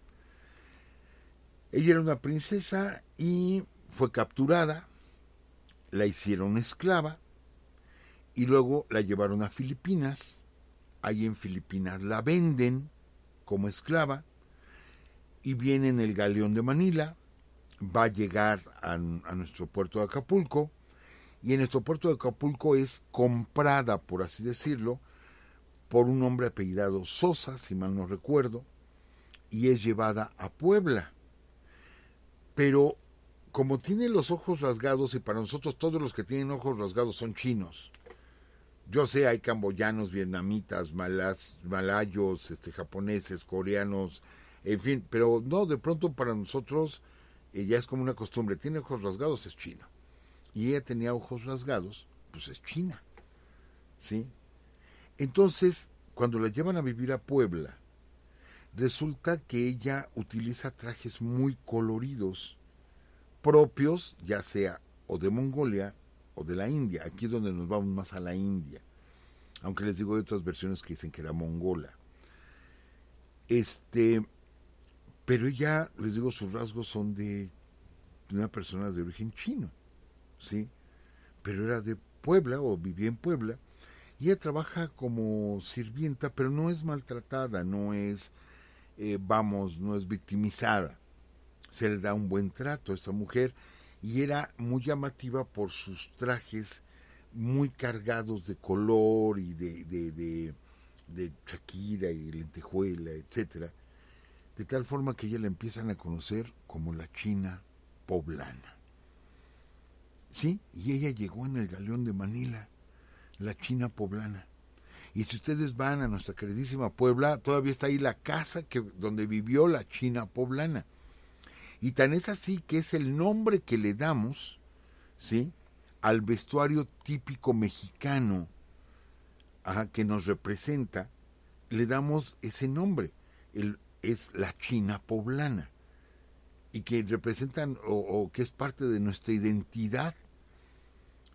Ella era una princesa y fue capturada, la hicieron esclava y luego la llevaron a Filipinas. Ahí en Filipinas la venden como esclava y viene en el galeón de Manila, va a llegar a nuestro puerto de Acapulco, y en nuestro puerto de Acapulco es comprada, por así decirlo, por un hombre apellidado Sosa, si mal no recuerdo, y es llevada a Puebla. Pero como tiene los ojos rasgados, y para nosotros todos los que tienen ojos rasgados son chinos, yo sé, hay camboyanos, vietnamitas, malayos, japoneses, coreanos, en fin, pero no, de pronto para nosotros ya es como una costumbre, tiene ojos rasgados, es chino. Y ella tenía ojos rasgados, pues es china, ¿sí? Entonces, cuando la llevan a vivir a Puebla, resulta que ella utiliza trajes muy coloridos, propios, ya sea o de Mongolia o de la India. Aquí es donde nos vamos más a la India, aunque les digo de otras versiones que dicen que era mongola. Este, pero ella, les digo, sus rasgos son de una persona de origen chino, ¿sí? Pero era de Puebla o vivía en Puebla y ella trabaja como sirvienta, pero no es maltratada, no es, no es victimizada. Se le da un buen trato a esta mujer y era muy llamativa por sus trajes muy cargados de color y de Shakira y lentejuela, etcétera, de tal forma que ella la empiezan a conocer como la China poblana. Sí, y ella llegó en el galeón de Manila, la China poblana. Y si ustedes van a nuestra queridísima Puebla, todavía está ahí la casa donde vivió la China poblana. Y tan es así que es el nombre que le damos, ¿sí?, al vestuario típico mexicano, que nos representa, le damos ese nombre. Es la China poblana. Y que representan o que es parte de nuestra identidad.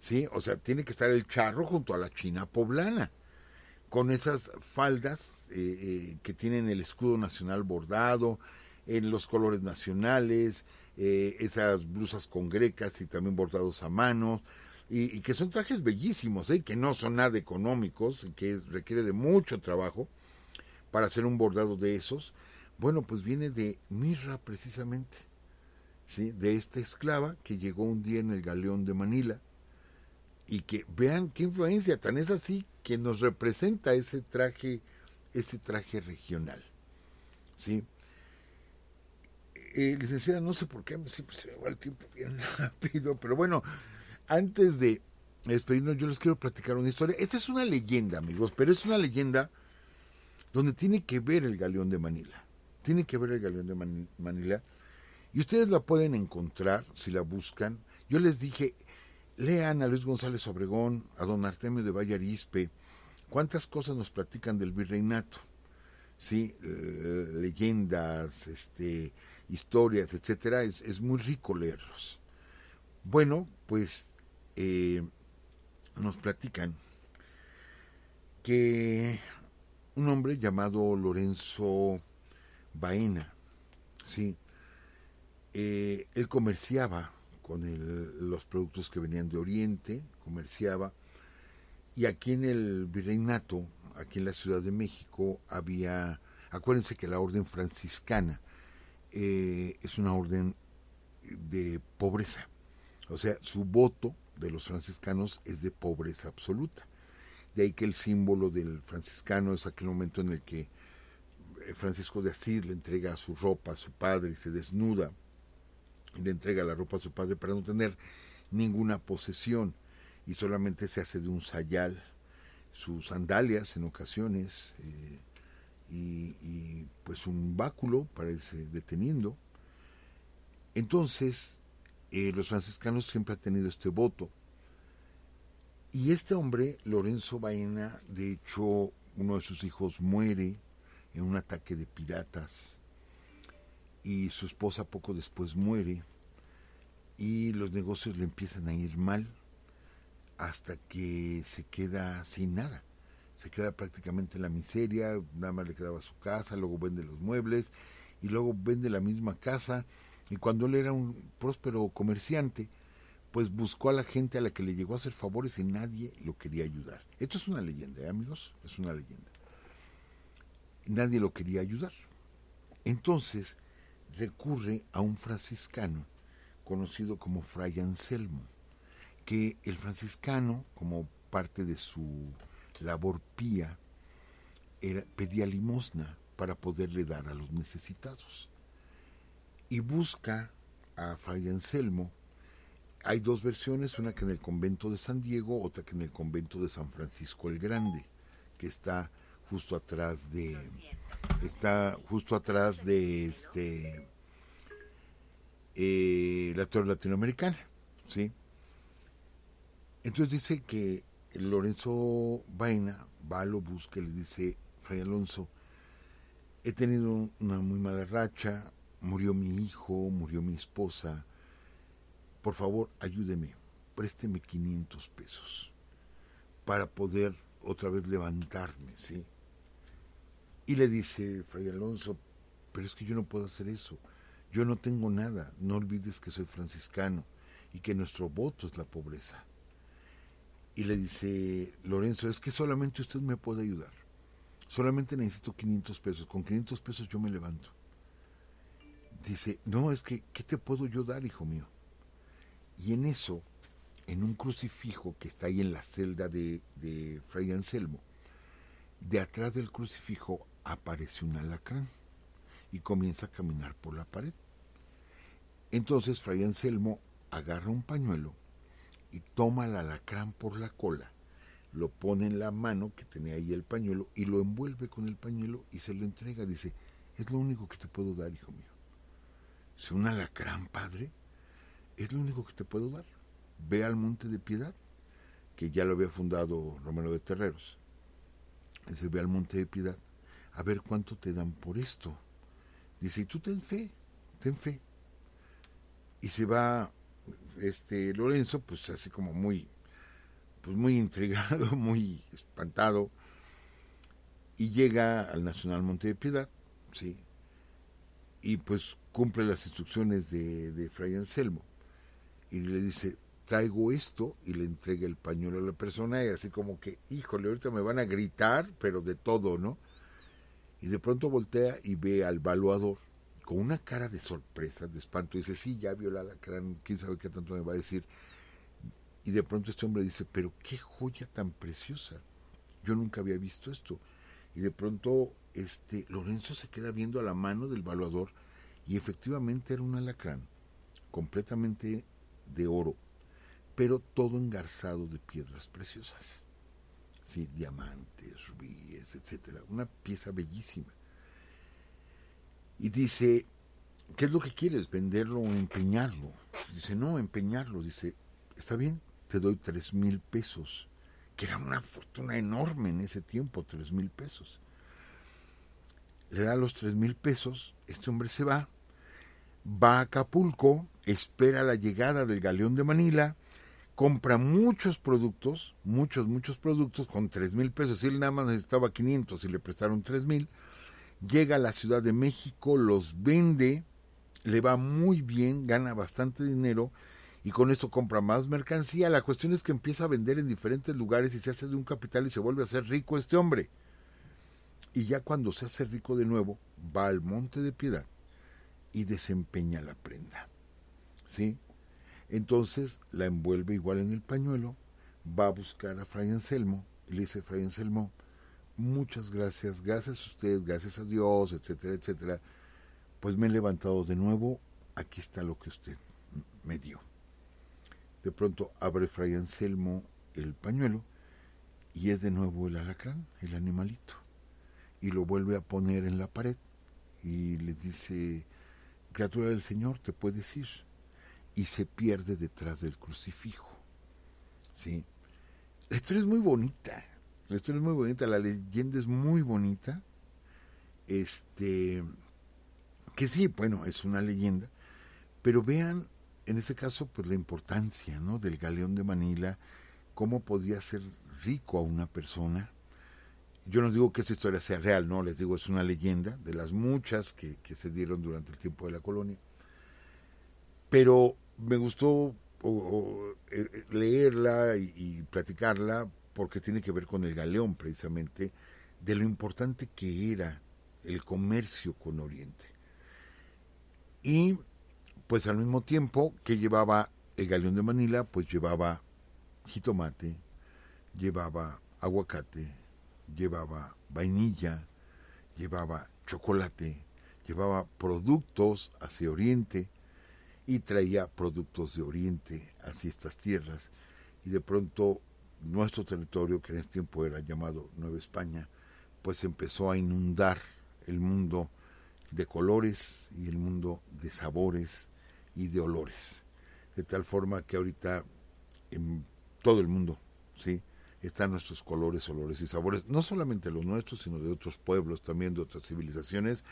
¿Sí? O sea, tiene que estar el charro junto a la China poblana, con esas faldas que tienen el escudo nacional bordado, en los colores nacionales, esas blusas con grecas y también bordados a mano, y que son trajes bellísimos, que no son nada económicos, y que requiere de mucho trabajo para hacer un bordado de esos. Bueno, pues viene de Mirra precisamente, ¿sí?, de esta esclava que llegó un día en el galeón de Manila, y que vean qué influencia, tan es así que nos representa ese traje regional, ¿sí? Licenciada, no sé por qué siempre se me va el tiempo bien rápido, pero bueno, antes de despedirnos yo les quiero platicar una historia. Esta es una leyenda, amigos, pero es una leyenda donde tiene que ver el galeón de Manila. Tiene que ver el galeón de Manila. Y ustedes la pueden encontrar si la buscan. Yo les dije, lean a Luis González Obregón, a don Artemio de Valle Arizpe, cuántas cosas nos platican del virreinato, sí, leyendas, historias, etcétera, es muy rico leerlos. Bueno, pues nos platican que un hombre llamado Lorenzo Baena, sí, él comerciaba con los productos que venían de Oriente, comerciaba, y aquí en el virreinato, aquí en la Ciudad de México, había, acuérdense que la orden franciscana es una orden de pobreza, o sea, su voto de los franciscanos es de pobreza absoluta. De ahí que el símbolo del franciscano es aquel momento en el que Francisco de Asís le entrega su ropa a su padre y se desnuda y le entrega la ropa a su padre para no tener ninguna posesión y solamente se hace de un sayal, sus sandalias en ocasiones y pues un báculo para irse deteniendo. Entonces los franciscanos siempre han tenido este voto y este hombre, Lorenzo Baena, de hecho uno de sus hijos muere en un ataque de piratas y su esposa poco después muere y los negocios le empiezan a ir mal hasta que se queda sin nada. Se queda prácticamente en la miseria, nada más le quedaba su casa, luego vende los muebles y luego vende la misma casa. Y cuando él era un próspero comerciante, pues buscó a la gente a la que le llegó a hacer favores y nadie lo quería ayudar. Esto es una leyenda, amigos, es una leyenda. Nadie lo quería ayudar. Entonces recurre a un franciscano conocido como Fray Anselmo, que el franciscano, como parte de su labor pía, pedía limosna para poderle dar a los necesitados. Y busca a Fray Anselmo. Hay dos versiones, una que en el convento de San Diego, otra que en el convento de San Francisco el Grande, que está justo atrás de la Torre Latinoamericana, ¿sí? Entonces dice que Lorenzo Baena va, lo busca y le dice: Fray Alonso, he tenido una muy mala racha, murió mi hijo, murió mi esposa, por favor ayúdeme, présteme 500 pesos para poder otra vez levantarme, ¿sí? Y le dice Fray Alonso, pero es que yo no puedo hacer eso, yo no tengo nada, no olvides que soy franciscano y que nuestro voto es la pobreza. Y le dice Lorenzo, es que solamente usted me puede ayudar, solamente necesito 500 pesos, con 500 pesos yo me levanto. Dice, no, es que, ¿qué te puedo yo dar, hijo mío? Y en eso, en un crucifijo que está ahí en la celda de Fray Anselmo, de atrás del crucifijo aparece un alacrán y comienza a caminar por la pared. Entonces Fray Anselmo agarra un pañuelo y toma al alacrán por la cola, lo pone en la mano que tenía ahí el pañuelo y lo envuelve con el pañuelo y se lo entrega. Dice, es lo único que te puedo dar, hijo mío. Si un alacrán, padre, es lo único que te puedo dar. Ve al Monte de Piedad, que ya lo había fundado Romero de Terreros. Dice, ve al Monte de Piedad, a ver cuánto te dan por esto. Dice, y tú ten fe, ten fe. Y se va Lorenzo, pues así como muy intrigado, muy espantado, y llega al Nacional Monte de Piedad, sí, y pues cumple las instrucciones de Fray Anselmo, y le dice, traigo esto, y le entrega el pañuelo a la persona, y así como que, híjole, ahorita me van a gritar, pero de todo, ¿no? Y de pronto voltea y ve al valuador, con una cara de sorpresa, de espanto, y dice, sí, ya vio el alacrán, quién sabe qué tanto me va a decir. Y de pronto este hombre dice, pero qué joya tan preciosa, yo nunca había visto esto. Y de pronto Lorenzo se queda viendo a la mano del valuador y efectivamente era un alacrán completamente de oro, pero todo engarzado de piedras preciosas, sí, diamantes, rubíes, etcétera, una pieza bellísima. Y dice, ¿qué es lo que quieres? ¿Venderlo o empeñarlo? Dice, no, empeñarlo. Dice, está bien, te doy 3,000 pesos, que era una fortuna enorme en ese tiempo, 3,000 pesos. Le da los 3,000 pesos, este hombre se va a Acapulco, espera la llegada del galeón de Manila, compra muchos productos con 3,000 pesos. Si él nada más necesitaba 500 y le prestaron 3,000, llega a la Ciudad de México, los vende, le va muy bien, gana bastante dinero y con esto compra más mercancía. La cuestión es que empieza a vender en diferentes lugares y se hace de un capital y se vuelve a hacer rico este hombre. Y ya cuando se hace rico de nuevo, va al Monte de Piedad y desempeña la prenda, ¿sí? Entonces la envuelve igual en el pañuelo, va a buscar a Fray Anselmo y le dice, Fray Anselmo, muchas gracias, gracias a usted, gracias a Dios, etcétera, etcétera, pues me he levantado de nuevo, aquí está lo que usted me dio. De pronto abre Fray Anselmo el pañuelo y es de nuevo el alacrán, el animalito, y lo vuelve a poner en la pared y le dice, criatura del Señor, te puedes ir. Y se pierde detrás del crucifijo, ¿sí? La historia es muy bonita, la leyenda es muy bonita, que sí, bueno, es una leyenda, pero vean, en este caso, pues la importancia, ¿no?, del galeón de Manila, cómo podía hacer rico a una persona. Yo no digo que esta historia sea real, no, les digo, es una leyenda de las muchas que se dieron durante el tiempo de la colonia. Pero me gustó leerla y platicarla porque tiene que ver con el galeón, precisamente, de lo importante que era el comercio con Oriente. Y pues al mismo tiempo que llevaba el galeón de Manila, pues llevaba jitomate, llevaba aguacate, llevaba vainilla, llevaba chocolate, llevaba productos hacia Oriente y traía productos de Oriente hacia estas tierras. Y de pronto nuestro territorio, que en ese tiempo era llamado Nueva España, pues empezó a inundar el mundo de colores y el mundo de sabores y de olores. De tal forma que ahorita en todo el mundo, ¿sí?, están nuestros colores, olores y sabores, no solamente los nuestros, sino de otros pueblos, también de otras civilizaciones,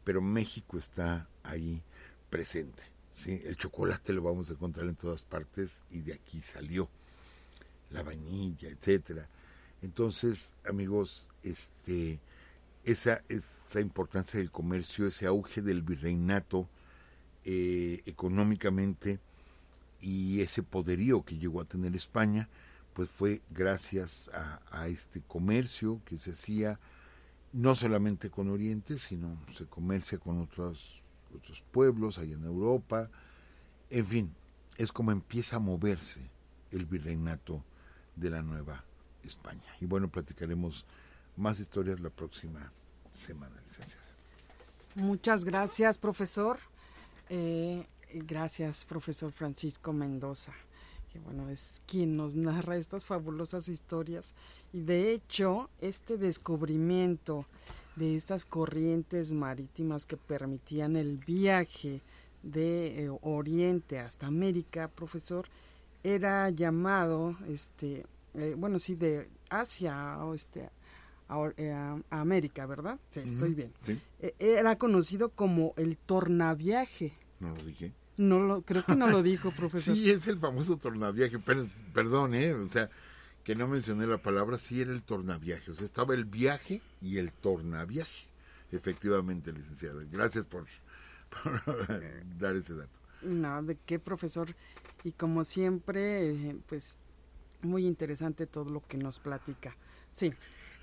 pero México está ahí presente, ¿sí? El chocolate lo vamos a encontrar en todas partes y de aquí salió la vainilla, etcétera. Entonces, amigos, esa importancia del comercio, ese auge del virreinato económicamente, y ese poderío que llegó a tener España, pues fue gracias a este comercio que se hacía no solamente con Oriente, sino se comercia con otros pueblos allá en Europa. En fin, es como empieza a moverse el virreinato de la Nueva España. Y bueno, platicaremos más historias la próxima semana, licenciada. Muchas gracias, profesor. Gracias, profesor Francisco Mendoza, que bueno, es quien nos narra estas fabulosas historias. Y de hecho, este descubrimiento de estas corrientes marítimas que permitían el viaje de Oriente hasta América, profesor, era llamado, de Asia a América, ¿verdad? Sí, estoy bien. ¿Sí? Era conocido como el tornaviaje. ¿No lo dije? Creo que no lo dijo, profesor. Sí, es el famoso tornaviaje, pero, perdón, o sea, que no mencioné la palabra, sí era el tornaviaje, o sea, estaba el viaje y el tornaviaje, efectivamente, licenciada. Gracias por dar ese dato. No, ¿de qué, profesor? Y como siempre, pues, muy interesante todo lo que nos platica. Sí.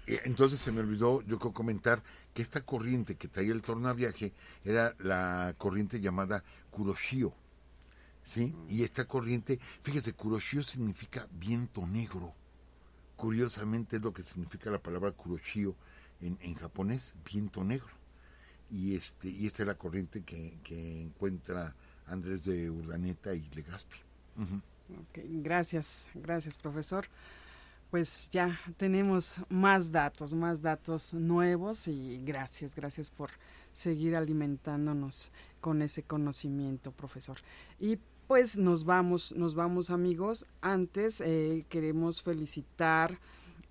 Entonces se me olvidó yo comentar que esta corriente que traía el tornaviaje era la corriente llamada Kuroshio, ¿sí? Y esta corriente, fíjese, Kuroshio significa viento negro. Curiosamente es lo que significa la palabra Kuroshio en japonés, viento negro. Y esta es la corriente que encuentra Andrés de Urdaneta y Legazpi. Uh-huh. Okay, gracias, profesor. Pues ya tenemos más datos nuevos y gracias por seguir alimentándonos con ese conocimiento, profesor. Y pues nos vamos amigos. Antes queremos felicitar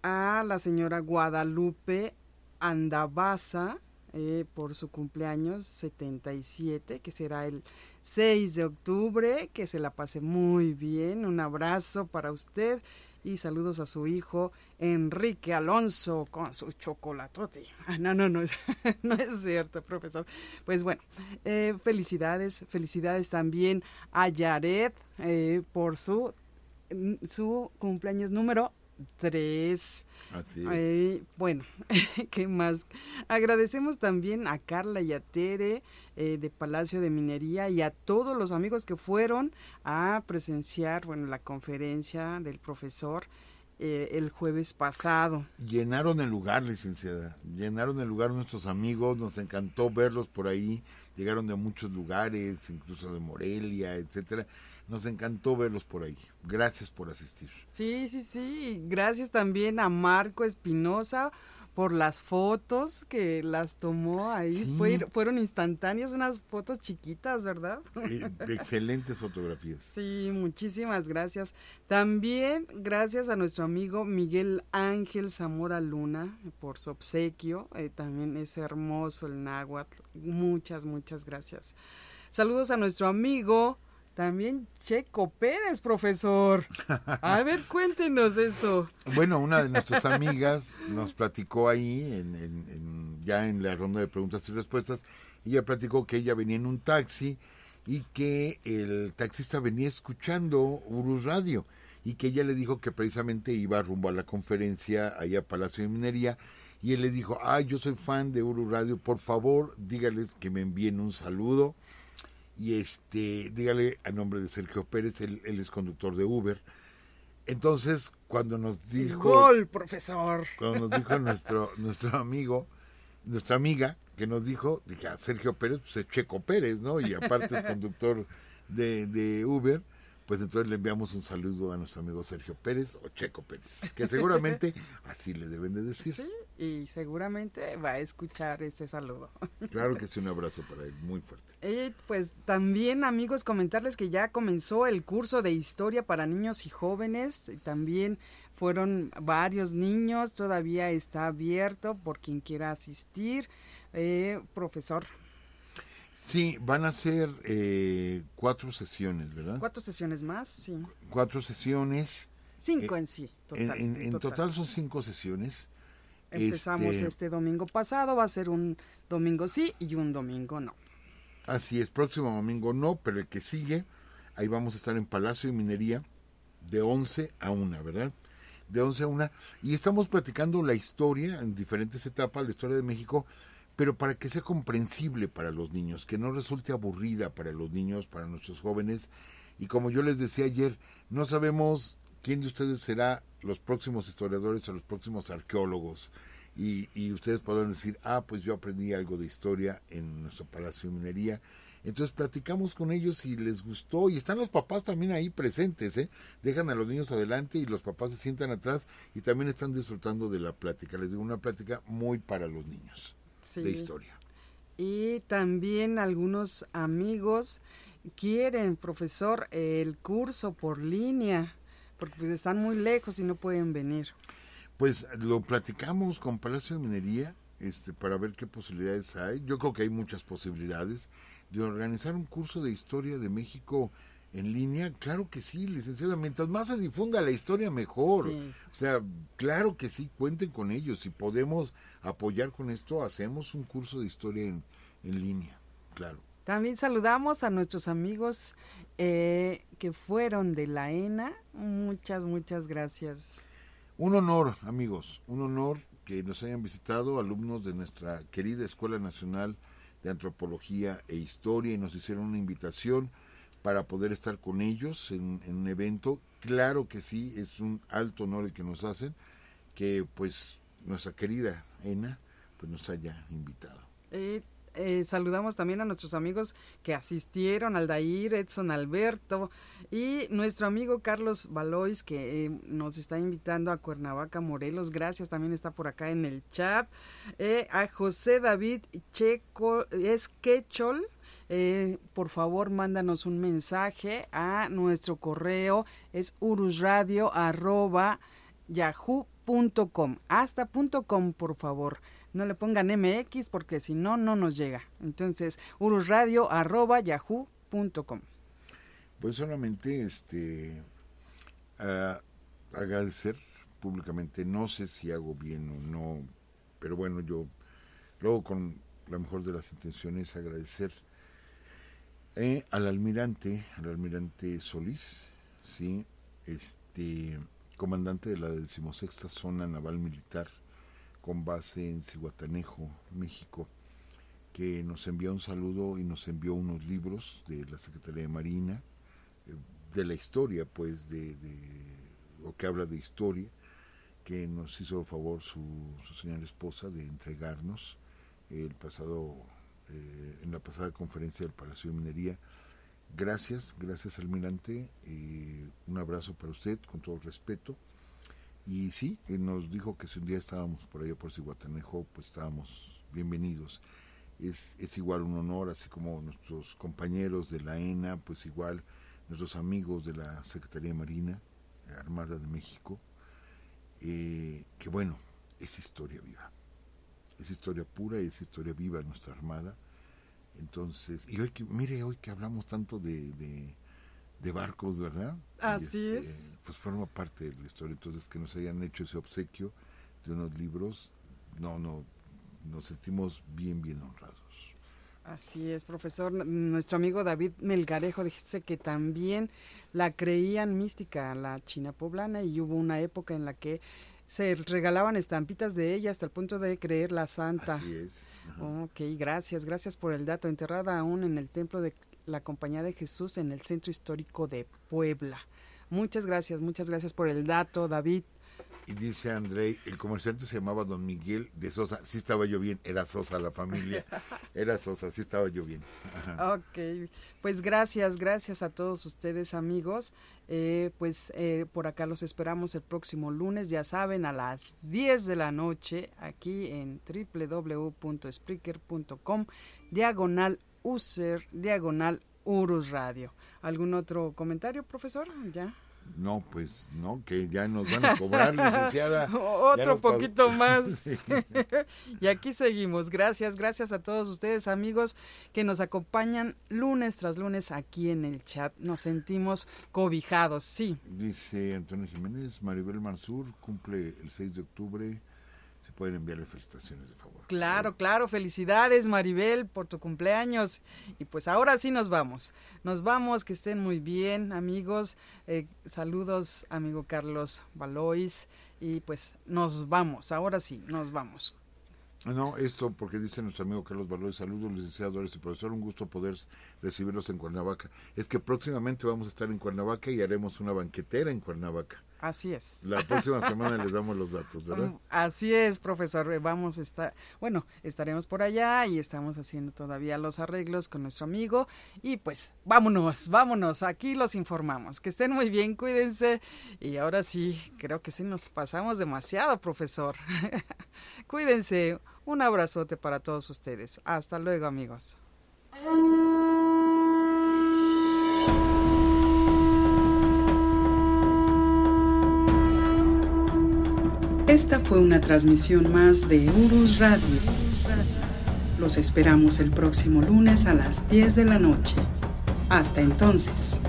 a la señora Guadalupe Andabaza por su cumpleaños 77, que será el 6 de octubre, que se la pase muy bien. Un abrazo para usted. Y saludos a su hijo Enrique Alonso con su chocolatote. No, no es cierto, profesor. Pues bueno, felicidades también a Yaret por su cumpleaños número 3. Así es. Bueno, ¿qué más? Agradecemos también a Carla y a Tere de Palacio de Minería y a todos los amigos que fueron a presenciar, la conferencia del profesor el jueves pasado. Llenaron el lugar, licenciada. Llenaron el lugar nuestros amigos, nos encantó verlos por ahí. Llegaron de muchos lugares, incluso de Morelia, etcétera. Nos encantó verlos por ahí. Gracias por asistir. Sí. Gracias también a Marco Espinosa por las fotos que las tomó ahí. Sí. Fueron instantáneas, unas fotos chiquitas, ¿verdad? Excelentes fotografías. Sí, muchísimas gracias. También gracias a nuestro amigo Miguel Ángel Zamora Luna por su obsequio. También es hermoso el náhuatl. Muchas gracias. Saludos a nuestro amigo también Checo Pérez, profesor. A ver, cuéntenos eso. Bueno, una de nuestras amigas nos platicó ahí, ya en la ronda de preguntas y respuestas, ella platicó que ella venía en un taxi y que el taxista venía escuchando Uru Radio y que ella le dijo que precisamente iba rumbo a la conferencia allá a Palacio de Minería y él le dijo, yo soy fan de Uru Radio, por favor, dígales que me envíen un saludo. Y dígale a nombre de Sergio Pérez, él es conductor de Uber. Entonces, cuando nos dijo... ¡Gol, profesor! Cuando nos dijo nuestra amiga, que nos dijo, dije, Sergio Pérez, pues es Checo Pérez, ¿no? Y aparte es conductor de Uber, pues entonces le enviamos un saludo a nuestro amigo Sergio Pérez o Checo Pérez, que seguramente así le deben de decir. Sí, y seguramente va a escuchar ese saludo. Claro que sí, un abrazo para él, muy fuerte. Pues también, amigos, comentarles que ya comenzó el curso de historia para niños y jóvenes. También fueron varios niños, todavía está abierto por quien quiera asistir. Profesor. Sí, van a ser 4 sesiones, ¿verdad? 4 sesiones más, sí. 4 sesiones. 5 en sí, total. En total son 5 sesiones. Empezamos este domingo pasado, va a ser un domingo sí y un domingo no. Así es, próximo domingo no, pero el que sigue, ahí vamos a estar en Palacio de Minería de 11 a 1, ¿verdad? De 11 a 1, y estamos platicando la historia en diferentes etapas, la historia de México, pero para que sea comprensible para los niños, que no resulte aburrida para los niños, para nuestros jóvenes. Y como yo les decía ayer, no sabemos quién de ustedes será los próximos historiadores o los próximos arqueólogos. Y ustedes podrán decir, pues yo aprendí algo de historia en nuestro Palacio de Minería. Entonces platicamos con ellos y les gustó, y están los papás también ahí presentes, dejan a los niños adelante y los papás se sientan atrás y también están disfrutando de la plática. Les digo, una plática muy para los niños, sí, de historia. Y también algunos amigos quieren, profesor, el curso por línea, porque pues están muy lejos y no pueden venir. Pues lo platicamos con Palacio de Minería para ver qué posibilidades hay. Yo creo que hay muchas posibilidades de organizar un curso de historia de México en línea. Claro que sí, licenciada, mientras más se difunda la historia mejor. Sí. O sea, claro que sí, cuenten con ellos. Si podemos apoyar con esto, hacemos un curso de historia en línea, claro. También saludamos a nuestros amigos que fueron de la ENA. Muchas gracias. Un honor, amigos, un honor que nos hayan visitado alumnos de nuestra querida Escuela Nacional de Antropología e Historia, y nos hicieron una invitación para poder estar con ellos en un evento. Claro que sí, es un alto honor el que nos hacen, que pues nuestra querida ENA pues nos haya invitado. Saludamos también a nuestros amigos que asistieron, Aldair, Edson Alberto y nuestro amigo Carlos Valois, que nos está invitando a Cuernavaca, Morelos. Gracias, también está por acá en el chat. A José David Quechol, por favor mándanos un mensaje a nuestro correo, es urusradio@yahoo.com, hasta .com, por favor. No le pongan MX porque si no, no nos llega. Entonces, urusradio@yahoo.com. Pues solamente agradecer públicamente, no sé si hago bien o no, pero bueno, yo luego con la mejor de las intenciones agradecer al almirante Solís, sí, comandante de la 16ª Zona Naval Militar, con base en Zihuatanejo, México, que nos envió un saludo y nos envió unos libros de la Secretaría de Marina, de la historia, pues, o que habla de historia, que nos hizo favor su señora esposa de entregarnos en la pasada conferencia del Palacio de Minería. Gracias, almirante, un abrazo para usted, con todo respeto. Y sí, nos dijo que si un día estábamos por allá por Zihuatanejo, pues estábamos bienvenidos. Es igual un honor, así como nuestros compañeros de la ENA, pues igual nuestros amigos de la Secretaría de Marina, Armada de México, que bueno, es historia viva, es historia pura, es historia viva nuestra Armada. Entonces, y hoy que hablamos tanto de barcos, ¿verdad? Así es. Pues forma parte de la historia. Entonces, que nos hayan hecho ese obsequio de unos libros, nos sentimos bien honrados. Así es, profesor. Nuestro amigo David Melgarejo dice que también la creían mística, la China poblana, y hubo una época en la que se regalaban estampitas de ella hasta el punto de creerla santa. Así es. Ok, gracias por el dato. Enterrada aún en el templo de la Compañía de Jesús en el Centro Histórico de Puebla. Muchas gracias por el dato, David. Y dice Andrei, el comerciante se llamaba Don Miguel de Sosa. Sí estaba yo bien, era Sosa la familia. Era Sosa, sí estaba yo bien. Ajá. Ok, pues gracias a todos ustedes, amigos. Por acá los esperamos el próximo lunes, ya saben, a las 10 de la noche, aquí en www.spreaker.com/user/Urus Radio. ¿Algún otro comentario, profesor? ¿Ya? No, pues no, que ya nos van a cobrar, licenciada. Otro poquito más. Sí. Y aquí seguimos. Gracias a todos ustedes, amigos, que nos acompañan lunes tras lunes aquí en el chat. Nos sentimos cobijados, sí. Dice Antonio Jiménez, Maribel Mansur cumple el 6 de octubre. Se pueden enviarle felicitaciones de favor. Claro, felicidades Maribel por tu cumpleaños. Y pues ahora sí nos vamos, que estén muy bien amigos, saludos amigo Carlos Valois, y pues nos vamos, ahora sí, nos vamos. No, esto porque dice nuestro amigo Carlos Valois, saludos licenciadores y profesor, un gusto poder recibirlos en Cuernavaca. Es que próximamente vamos a estar en Cuernavaca y haremos una banquetera en Cuernavaca. Así es. La próxima semana les damos los datos, ¿verdad? Así es, profesor. Vamos a estar, estaremos por allá y estamos haciendo todavía los arreglos con nuestro amigo. Y pues, vámonos, aquí los informamos. Que estén muy bien, cuídense. Y ahora sí, creo que sí nos pasamos demasiado, profesor. Cuídense. Un abrazote para todos ustedes. Hasta luego, amigos. Esta fue una transmisión más de Urus Radio. Los esperamos el próximo lunes a las 10 de la noche. Hasta entonces.